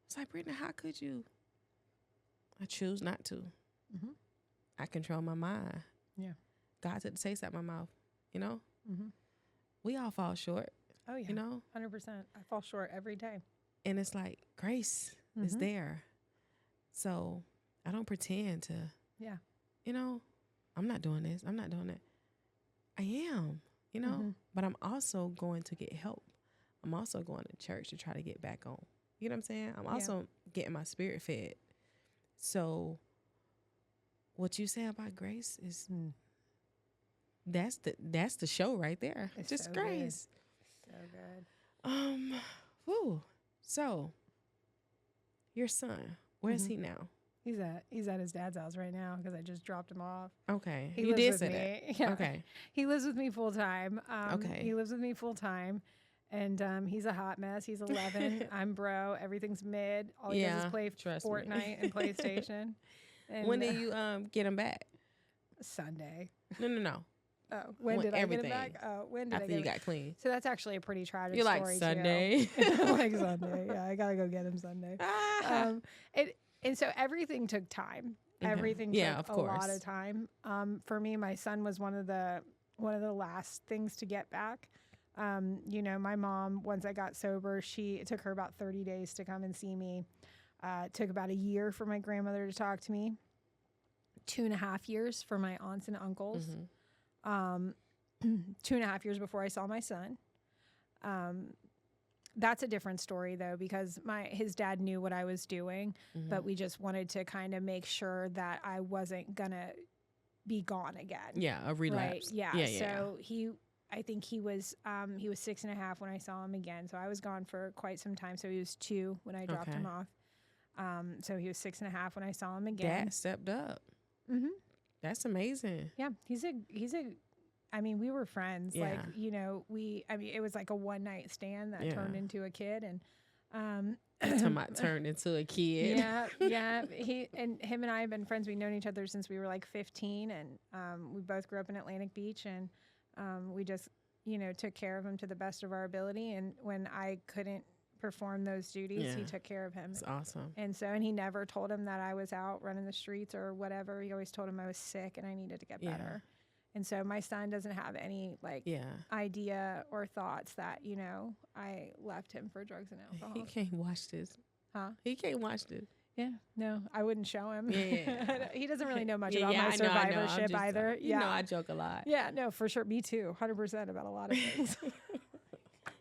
It's like, Brittany, how could you? I choose not to. I control my mind. Yeah. God took the taste out of my mouth. You know? We all fall short. Oh, yeah. You know? 100%. I fall short every day. And it's like grace is there. So I don't pretend to, you know, I'm not doing this. I'm not doing that. I am, you know, but I'm also going to get help. I'm also going to church to try to get back on. You know what I'm saying? I'm also getting my spirit fed. So what you say about grace is that's the show right there. It's just so grace. Good. So good. Whew. So your son, where's he now? He's at his dad's house right now because I just dropped him off. Okay. He you lives did with say me. that. Yeah. Okay. He lives with me full time. Okay. He lives with me full time. And he's a hot mess. He's 11. I'm bro. Everything's mid. All he does is play Fortnite and PlayStation. And, when do you get him back? Sunday. No. Oh, when did I get it back? Oh, when did I After get you it got clean. So that's actually a pretty tragic You're story, like Sunday. Like Sunday. Yeah, I got to go get him Sunday. And so everything took time. Okay. Everything Yeah, took of a lot course. of time. For me, my son was one of the last things to get back. You know, my mom, once I got sober, it took her about 30 days to come and see me. It took about a year for my grandmother to talk to me. 2.5 years for my aunts and uncles. 2.5 years before I saw my son. That's a different story though, because his dad knew what I was doing, but we just wanted to kind of make sure that I wasn't gonna be gone again. Yeah, a relapse. Right? Yeah. So I think he was 6.5 when I saw him again. So I was gone for quite some time. So he was 2 when I dropped him off. So he was 6.5 when I saw him again. Dad stepped up. That's amazing. Yeah, he's a. I mean, we were friends. Yeah. Like, you know, it was like a one night stand that turned into a kid, and Turned into a kid. Yeah. Him and I have been friends. We've known each other since we were like 15, and we both grew up in Atlantic Beach, and we just, you know, took care of him to the best of our ability. And when I couldn't perform those duties, he took care of him. That's awesome. And he never told him that I was out running the streets or whatever. He always told him I was sick and I needed to get better. And so my son doesn't have any idea or thoughts that, you know, I left him for drugs and alcohol. He can't watch this. Huh? He can't watch this. Yeah. No, I wouldn't show him. Yeah. He doesn't really know much about my survivorship either. You know, I joke a lot. Yeah, no, for sure. Me too. 100% about a lot of things.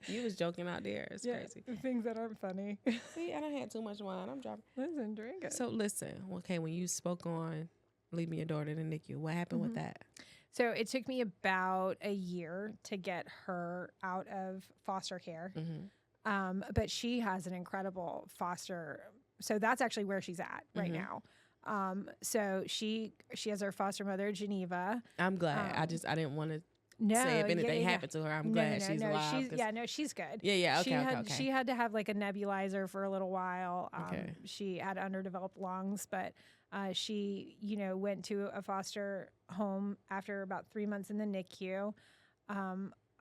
You was joking out there. It's crazy. Things that aren't funny. See, I done had too much wine. I'm dropping. Listen, drink it. So listen, okay, when you spoke on leaving your daughter to NICU, what happened with that? So it took me about a year to get her out of foster care. But she has an incredible foster. So that's actually where she's at right now. So she has her foster mother, Geneva. I'm glad. I didn't want to say if anything happened to her. I'm glad she's alive. She's good. Yeah. Okay. She had to have like a nebulizer for a little while. She had underdeveloped lungs, but she, you know, went to a foster home after about 3 months in the NICU.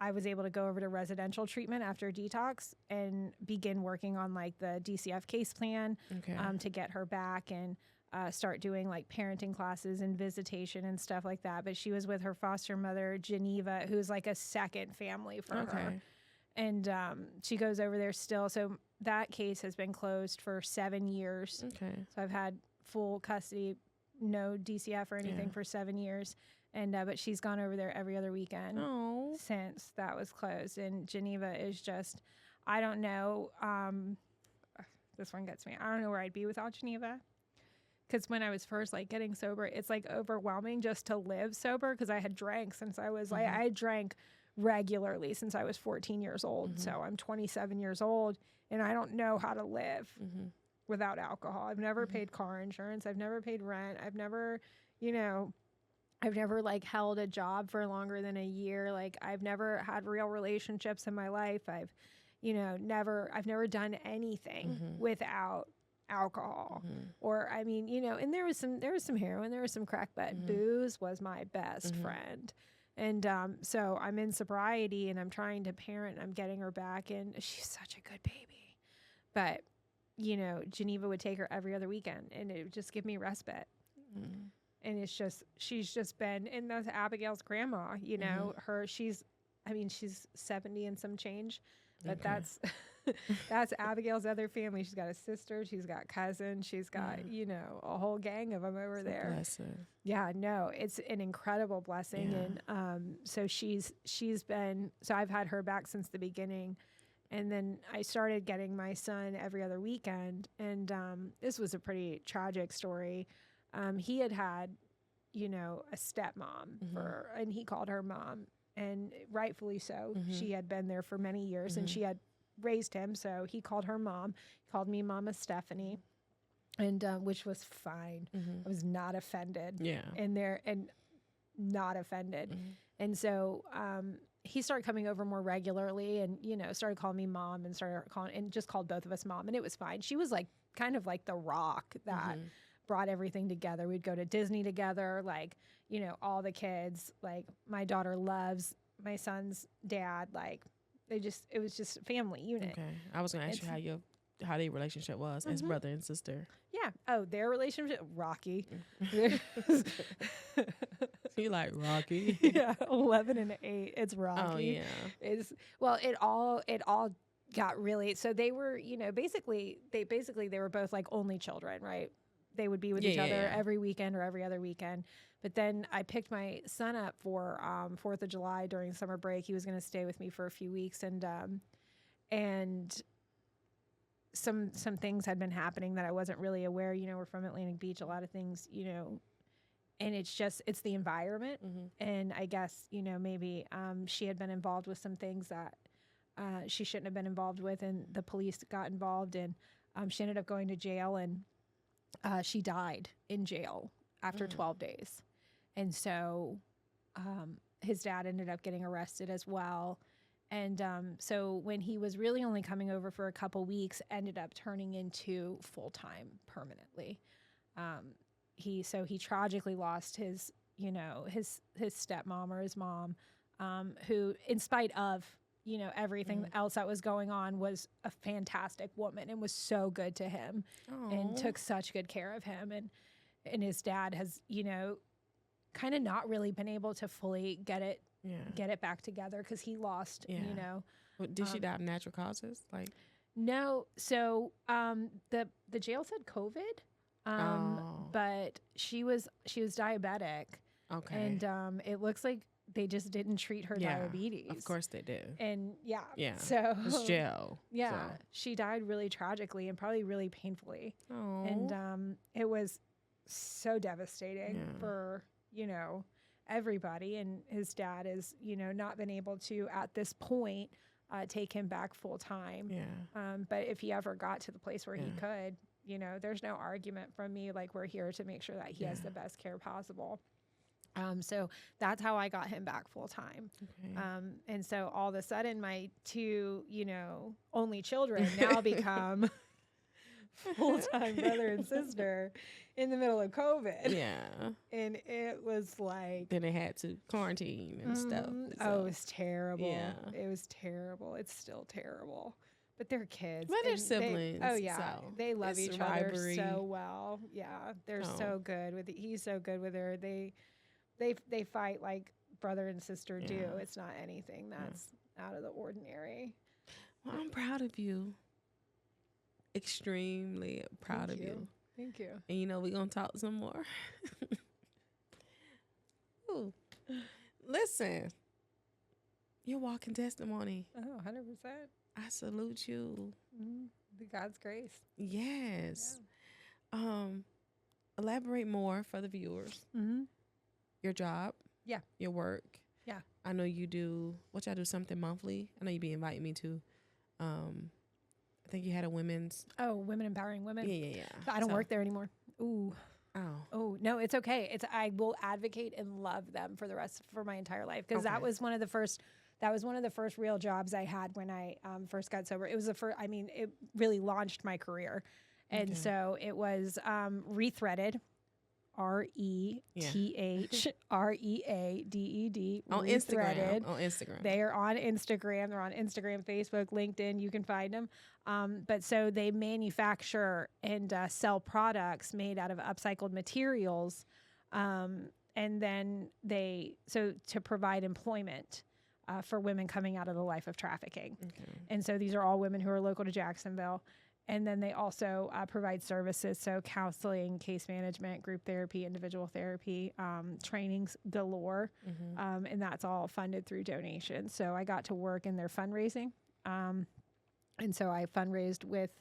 I was able to go over to residential treatment after detox and begin working on like the DCF case plan to get her back and start doing like parenting classes and visitation and stuff like that. But she was with her foster mother, Geneva, who's like a second family for her. And she goes over there still. So that case has been closed for 7 years. So I've had full custody, no DCF or anything for 7 years. And but she's gone over there every other weekend since that was closed. And Geneva is just, I don't know. This one gets me. I don't know where I'd be without Geneva. Because when I was first like getting sober, it's like overwhelming just to live sober. Because I had drank since I was like, I drank regularly since I was 14 years old. So I'm 27 years old and I don't know how to live without alcohol. I've never paid car insurance. I've never paid rent. I've never, you know, I've never like held a job for longer than a year. Like I've never had real relationships in my life. I've never done anything without alcohol or, I mean, you know, and there was some heroin, there was some crack, but booze was my best friend. And so I'm in sobriety and I'm trying to parent. I'm getting her back and she's such a good baby. But, you know, Geneva would take her every other weekend and it would just give me respite. And it's just, she's just been, and that's Abigail's grandma, you know, she's 70 and some change, but that's Abigail's other family. She's got a sister, she's got cousins, she's got, you know, a whole gang of them over there. Blessing. Yeah, no, it's an incredible blessing. And so she's been, so I've had her back since the beginning. And then I started getting my son every other weekend. And this was a pretty tragic story. He had, you know, a stepmom and he called her mom, and rightfully so. She had been there for many years and she had raised him. So he called her mom, called me Mama Stephanie, and which was fine. I was not offended. Yeah. And not offended. And so he started coming over more regularly and, you know, started calling me mom and just called both of us mom, and it was fine. She was like kind of like the rock that brought everything together. We'd go to Disney together, like, you know, all the kids. Like, my daughter loves my son's dad. Like, it was just a family unit. Okay. I was going to ask you how their relationship was as brother and sister. Yeah. Oh, their relationship, rocky. You like Rocky? Yeah, 11 and 8. It's rocky. Oh yeah. It all got really. So they were, you know, basically they were both like only children, right? They would be with each other every weekend or every other weekend. But then I picked my son up for 4th of July during summer break. He was going to stay with me for a few weeks, and some things had been happening that I wasn't really aware. You know, we're from Atlantic Beach. A lot of things, you know, and it's the environment. And I guess, you know, maybe she had been involved with some things that she shouldn't have been involved with, and the police got involved, and she ended up going to jail, and she died in jail after 12 days. And so his dad ended up getting arrested as well. And so when he was really only coming over for a couple weeks, ended up turning into full-time permanently. He tragically lost his stepmom or his mom, who, in spite of, you know, everything else that was going on, was a fantastic woman and was so good to him. Aww. And took such good care of him. And his dad has, you know, kind of not really been able to fully get it back together, because he lost, you know. Well, did she die of natural causes? Like, no. So the jail said COVID, but she was diabetic. Okay. And it looks like they just didn't treat her diabetes. Of course they did. And yeah. So it's jail. Yeah. So. She died really tragically and probably really painfully. Oh. And it was so devastating for, you know, everybody. And his dad is, you know, not been able to at this point take him back full time. Yeah. But if he ever got to the place where he could, you know, there's no argument from me. Like, we're here to make sure that he has the best care possible. So that's how I got him back full time. Okay. And so all of a sudden, my two, you know, only children now become full-time brother and sister in the middle of COVID. Yeah. And it was like... Then they had to quarantine and stuff. So. Oh, it was terrible. Yeah. It was terrible. It's still terrible. But they're kids. But they're siblings. So they love each other so well. Yeah. They're so good with it. He's so good with her. They fight like brother and sister do. It's not anything that's out of the ordinary. Well, I'm proud of you. Extremely proud of you. Thank you. And you know, we're going to talk some more. Ooh. Listen, you're walking testimony. Oh, 100%. I salute you. The God's grace. Yes. Yeah. Elaborate more for the viewers. Your job. Yeah. Your work. Yeah. I know you do, y'all do something monthly. I know you be inviting me to. I think you had a women's. Oh, Women Empowering Women. Yeah. But I don't work there anymore. Ooh. Oh, no, it's okay. I will advocate and love them for my entire life, because that was one of the first real jobs I had when I first got sober. It was it really launched my career. And so it was Rethreaded, RETHREADED. On Instagram. They are on Instagram. They're on Instagram, Facebook, LinkedIn. You can find them. But so they manufacture and sell products made out of upcycled materials. And then to provide employment for women coming out of the life of trafficking. Okay. And so these are all women who are local to Jacksonville. And then they also provide services, so counseling, case management, group therapy, individual therapy, trainings galore, and that's all funded through donations. So I got to work in their fundraising, and so I fundraised with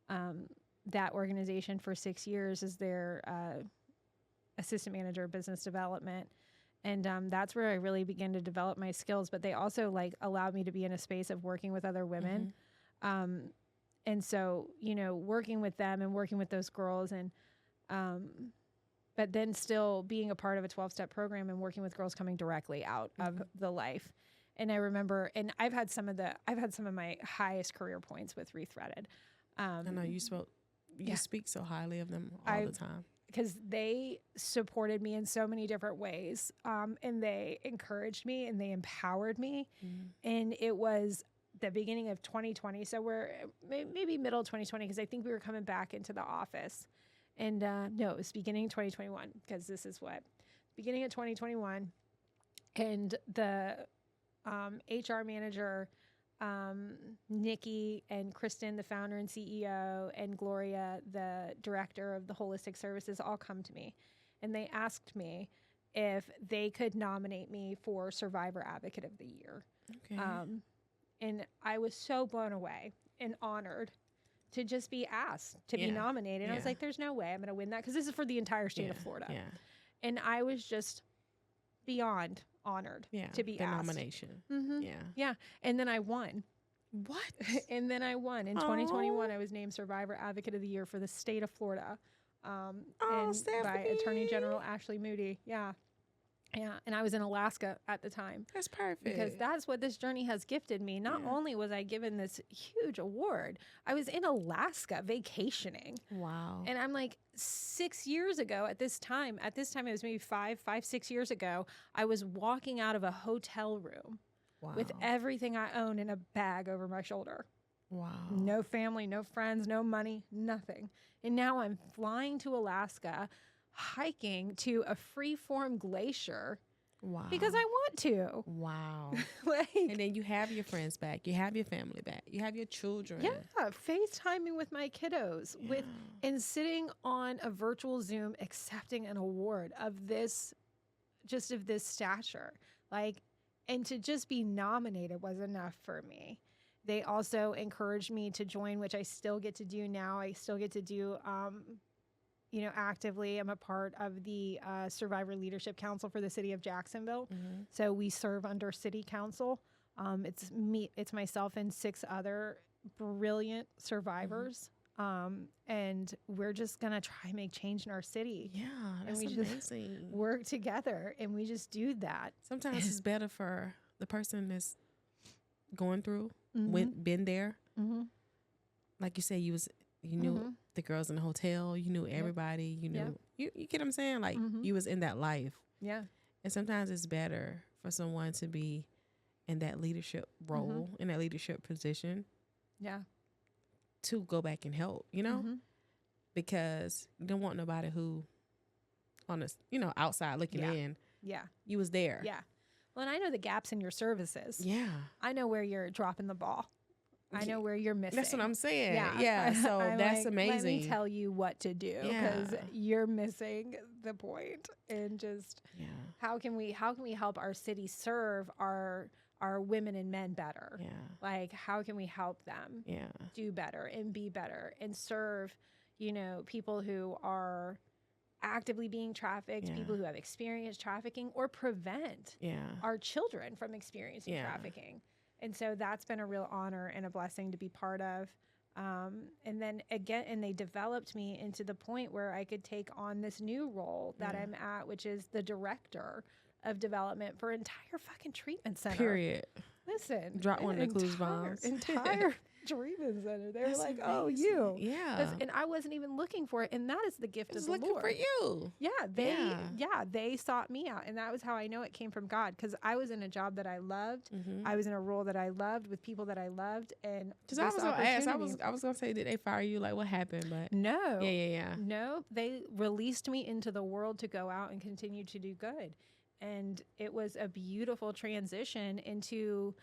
that organization for 6 years as their assistant manager of business development. And that's where I really began to develop my skills. But they also allowed me to be in a space of working with other women. And so, you know, working with them and working with those girls, and but then still being a part of a 12-step program and working with girls coming directly out of the life. And I remember, and I've had some of my highest career points with Rethreaded. I know you speak so highly of them all the time. because they supported me in so many different ways, and they encouraged me and they empowered me. And it was the beginning of 2020. So we're maybe middle of 2020, because I think we were coming back into the office. And no, it was beginning 2021, because this is what, beginning of 2021. And the HR manager, Nikki, and Kristen, the founder and CEO, and Gloria, the director of the holistic services, all come to me. And they asked me if they could nominate me for Survivor Advocate of the Year. Okay. And I was so blown away and honored to just be asked to be nominated. And I was like, there's no way I'm going to win that, because this is for the entire state of Florida. Yeah. And I was just beyond honored to be asked. Nomination. Yeah. Yeah. And then I won. What? And then I won. In 2021, I was named Survivor Advocate of the Year for the state of Florida. And by Attorney General Ashley Moody. Yeah. Yeah. And I was in Alaska at the time. That's perfect. Because that's what this journey has gifted me. Not only was I given this huge award, I was in Alaska vacationing. Wow. And I'm like, 6 years ago at this time it was maybe 6 years ago, I was walking out of a hotel room with everything I own in a bag over my shoulder. Wow. No family, no friends, no money, nothing. And now I'm flying to Alaska, hiking to a free-form glacier. Wow. Because I want to. Wow. Like, and then you have your friends back. You have your family back. You have your children. Yeah. FaceTiming with my kiddos and sitting on a virtual Zoom accepting an award of this stature. Like, and to just be nominated was enough for me. They also encouraged me to join, which I still get to do now. I still get to do, actively. I'm a part of the Survivor Leadership Council for the city of Jacksonville. So we serve under city council. It's myself and 6 other brilliant survivors. And we're just going to try and make change in our city. Yeah, that's and we amazing. Just work together, and we just do that. Sometimes it's better for the person that's going through, been there. Like you say, you knew the girls in the hotel, you knew everybody, you knew, you get what I'm saying? Like you was in that life. Yeah. And sometimes it's better for someone to be in that leadership role, in that leadership position. Yeah. To go back and help, because you don't want nobody who on this, outside looking in. Yeah. You was there. Yeah. Well, and I know the gaps in your services. Yeah. I know where you're dropping the ball. I know where you're missing. That's what I'm saying. Yeah. So that's amazing. Let me tell you what to do, because you're missing the point. And just how can we help our city serve our women and men better? Yeah. Like, how can we help them do better and be better and serve, people who are actively being trafficked, people who have experienced trafficking, or prevent our children from experiencing trafficking. And so that's been a real honor and a blessing to be part of. And then again, and they developed me into the point where I could take on this new role that I'm at, which is the director of development for entire fucking treatment center. Period. Listen. Drop one of the clues bombs. Entire treatment center. They were like, oh, you. Yeah. And I wasn't even looking for it. And that is the gift of the Lord. Looking for you. Yeah. They sought me out. And that was how I know it came from God. Because I was in a job that I loved. I was in a role that I loved with people that I loved. And because I was going to ask, I was going to say, did they fire you? Like, what happened? But no. Yeah. No, they released me into the world to go out and continue to do good. And it was a beautiful transition into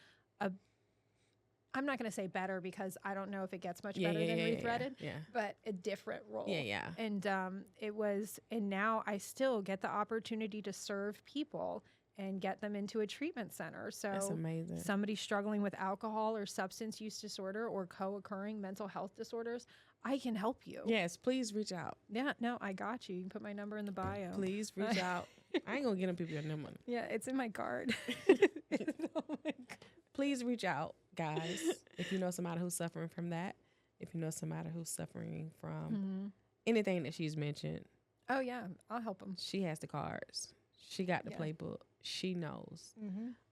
I'm not going to say better, because I don't know if it gets much better than Rethreaded, but a different role. Yeah. And and now I still get the opportunity to serve people and get them into a treatment center. So that's amazing. Somebody struggling with alcohol or substance use disorder or co-occurring mental health disorders, I can help you. Yes, please reach out. Yeah, no, I got you. You can put my number in the bio. Please reach out. I ain't going to get them people your number. Yeah, it's in my card. Oh my God. Please reach out, guys, if you know somebody who's suffering from that, if you know somebody who's suffering from anything that she's mentioned. Oh, yeah, I'll help them. She has the cards. She got the playbook. She knows.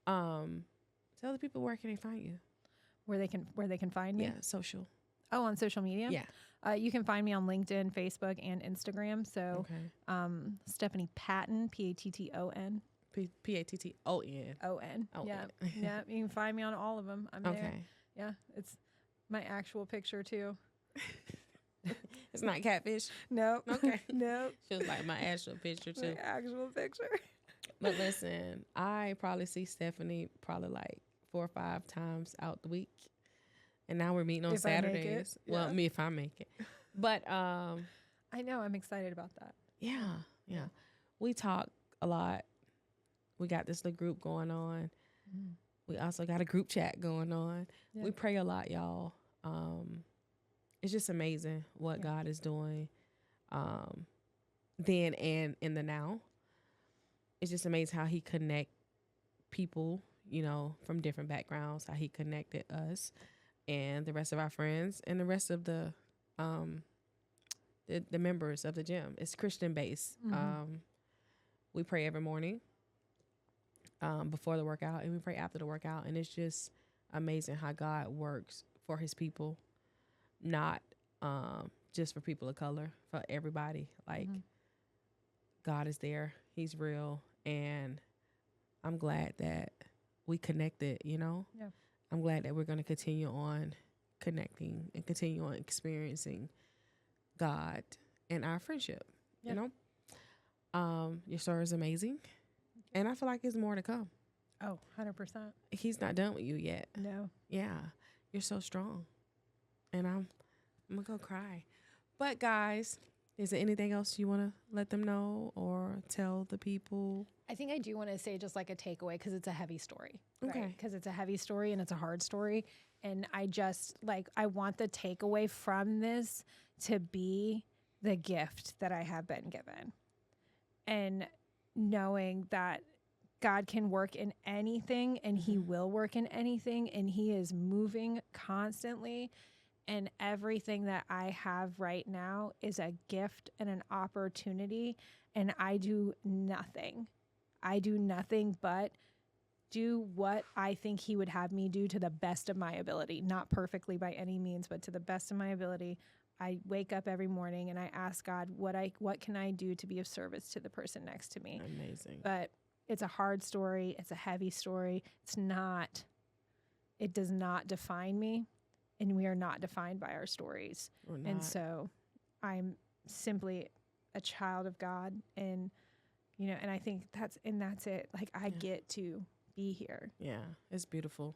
Tell the people, where can they find you? Where they can find me? Yeah, social. Oh, on social media? Yeah. You can find me on LinkedIn, Facebook, and Instagram. So Stephanie Patton, Patton. Patton. O-N. Yeah. Yeah. You can find me on all of them. I'm there. Yeah. It's my actual picture too. It's not catfish? Nope. Okay. Nope. She was like my actual picture too. My actual picture. But listen, I probably see Stephanie probably like 4 or 5 times out the week. And now we're meeting on Saturdays. Well, me if I make it. But I know. I'm excited about that. Yeah. We talk a lot. We got this little group going on. We also got a group chat going on. Yeah. We pray a lot, y'all. It's just amazing what God is doing then and in the now. It's just amazing how he connect people, you know, from different backgrounds, how he connected us and the rest of our friends and the rest of the members of the gym. It's Christian based. We pray every morning before the workout, and we pray after the workout. And it's just amazing how God works for his people, not just for people of color, for everybody. Like God is there. He's real. And I'm glad that we connected, you know? Yeah. I'm glad that we're going to continue on connecting and continue on experiencing God and our friendship, you know? Your story is amazing. And I feel like there's more to come. Oh, 100%. He's not done with you yet. No. Yeah. You're so strong. And I'm going to go cry. But guys, is there anything else you want to let them know or tell the people? I think I do want to say just like a takeaway because it's a heavy story. Okay. Because it's a heavy story and it's a hard story. And I just I want the takeaway from this to be the gift that I have been given. And knowing that God can work in anything and he will work in anything and he is moving constantly. And everything that I have right now is a gift and an opportunity. And I do nothing. I do nothing but do what I think he would have me do to the best of my ability. Not perfectly by any means, but to the best of my ability. I wake up every morning and I ask God, what can I do to be of service to the person next to me? Amazing. But it's a hard story. It's a heavy story. It does not define me. And we are not defined by our stories. And so I'm simply a child of God. And, you know, and I think that's it. Like I get to be here. Yeah. It's beautiful.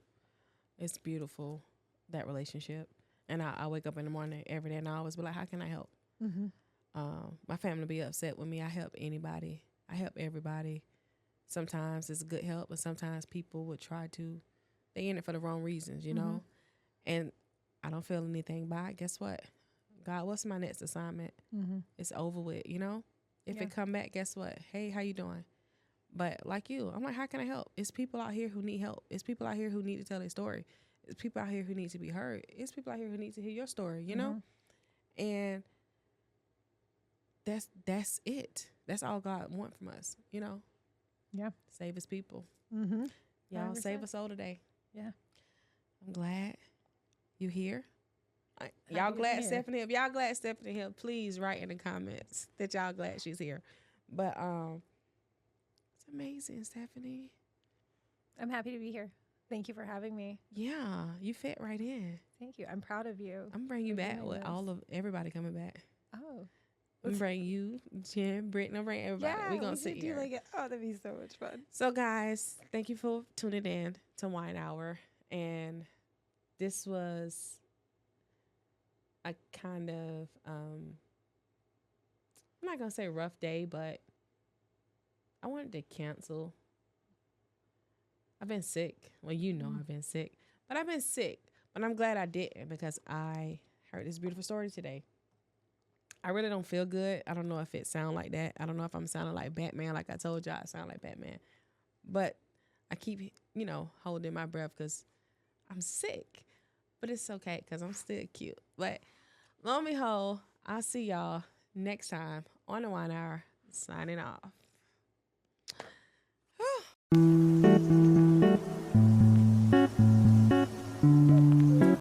It's beautiful, that relationship. And I wake up in the morning every day and I always be like, how can I help? My family be upset with me. I help anybody. I help everybody. Sometimes it's good help, but sometimes people would they in it for the wrong reasons, you know? And I don't feel anything by it. Guess what? God, what's my next assignment? It's over with, you know? If it come back, guess what? Hey, how you doing? But like you, I'm like, how can I help? It's people out here who need help. It's people out here who need to tell their story. It's people out here who need to be heard. It's people out here who need to hear your story, you know? And that's it. That's all God wants from us, you know? Yeah. Save his people. Y'all 100%. Save us all today. Yeah. I'm glad you here. Y'all glad Stephanie? If y'all glad Stephanie here, please write in the comments that y'all glad she's here. But it's amazing, Stephanie. I'm happy to be here. Thank you for having me. Yeah, you fit right in. Thank you. I'm proud of you. I'm bringing you back with everybody coming back. Oh. I'm bring you, Jen, Brittany, I'm bring everybody. Yeah, We're gonna sit here. That'd be so much fun. So guys, thank you for tuning in to Wine Hour. And this was a kind of I'm not gonna say rough day, but I wanted to cancel. I've been sick. Well, you know I've been sick. But I've been sick. But I'm glad I didn't because I heard this beautiful story today. I really don't feel good. I don't know if it sound like that. I don't know if I'm sounding like Batman. Like I told y'all, I sound like Batman. But I keep, holding my breath because I'm sick. But it's okay because I'm still cute. But lo and behold, I'll see y'all next time on the Wine Hour. Signing off.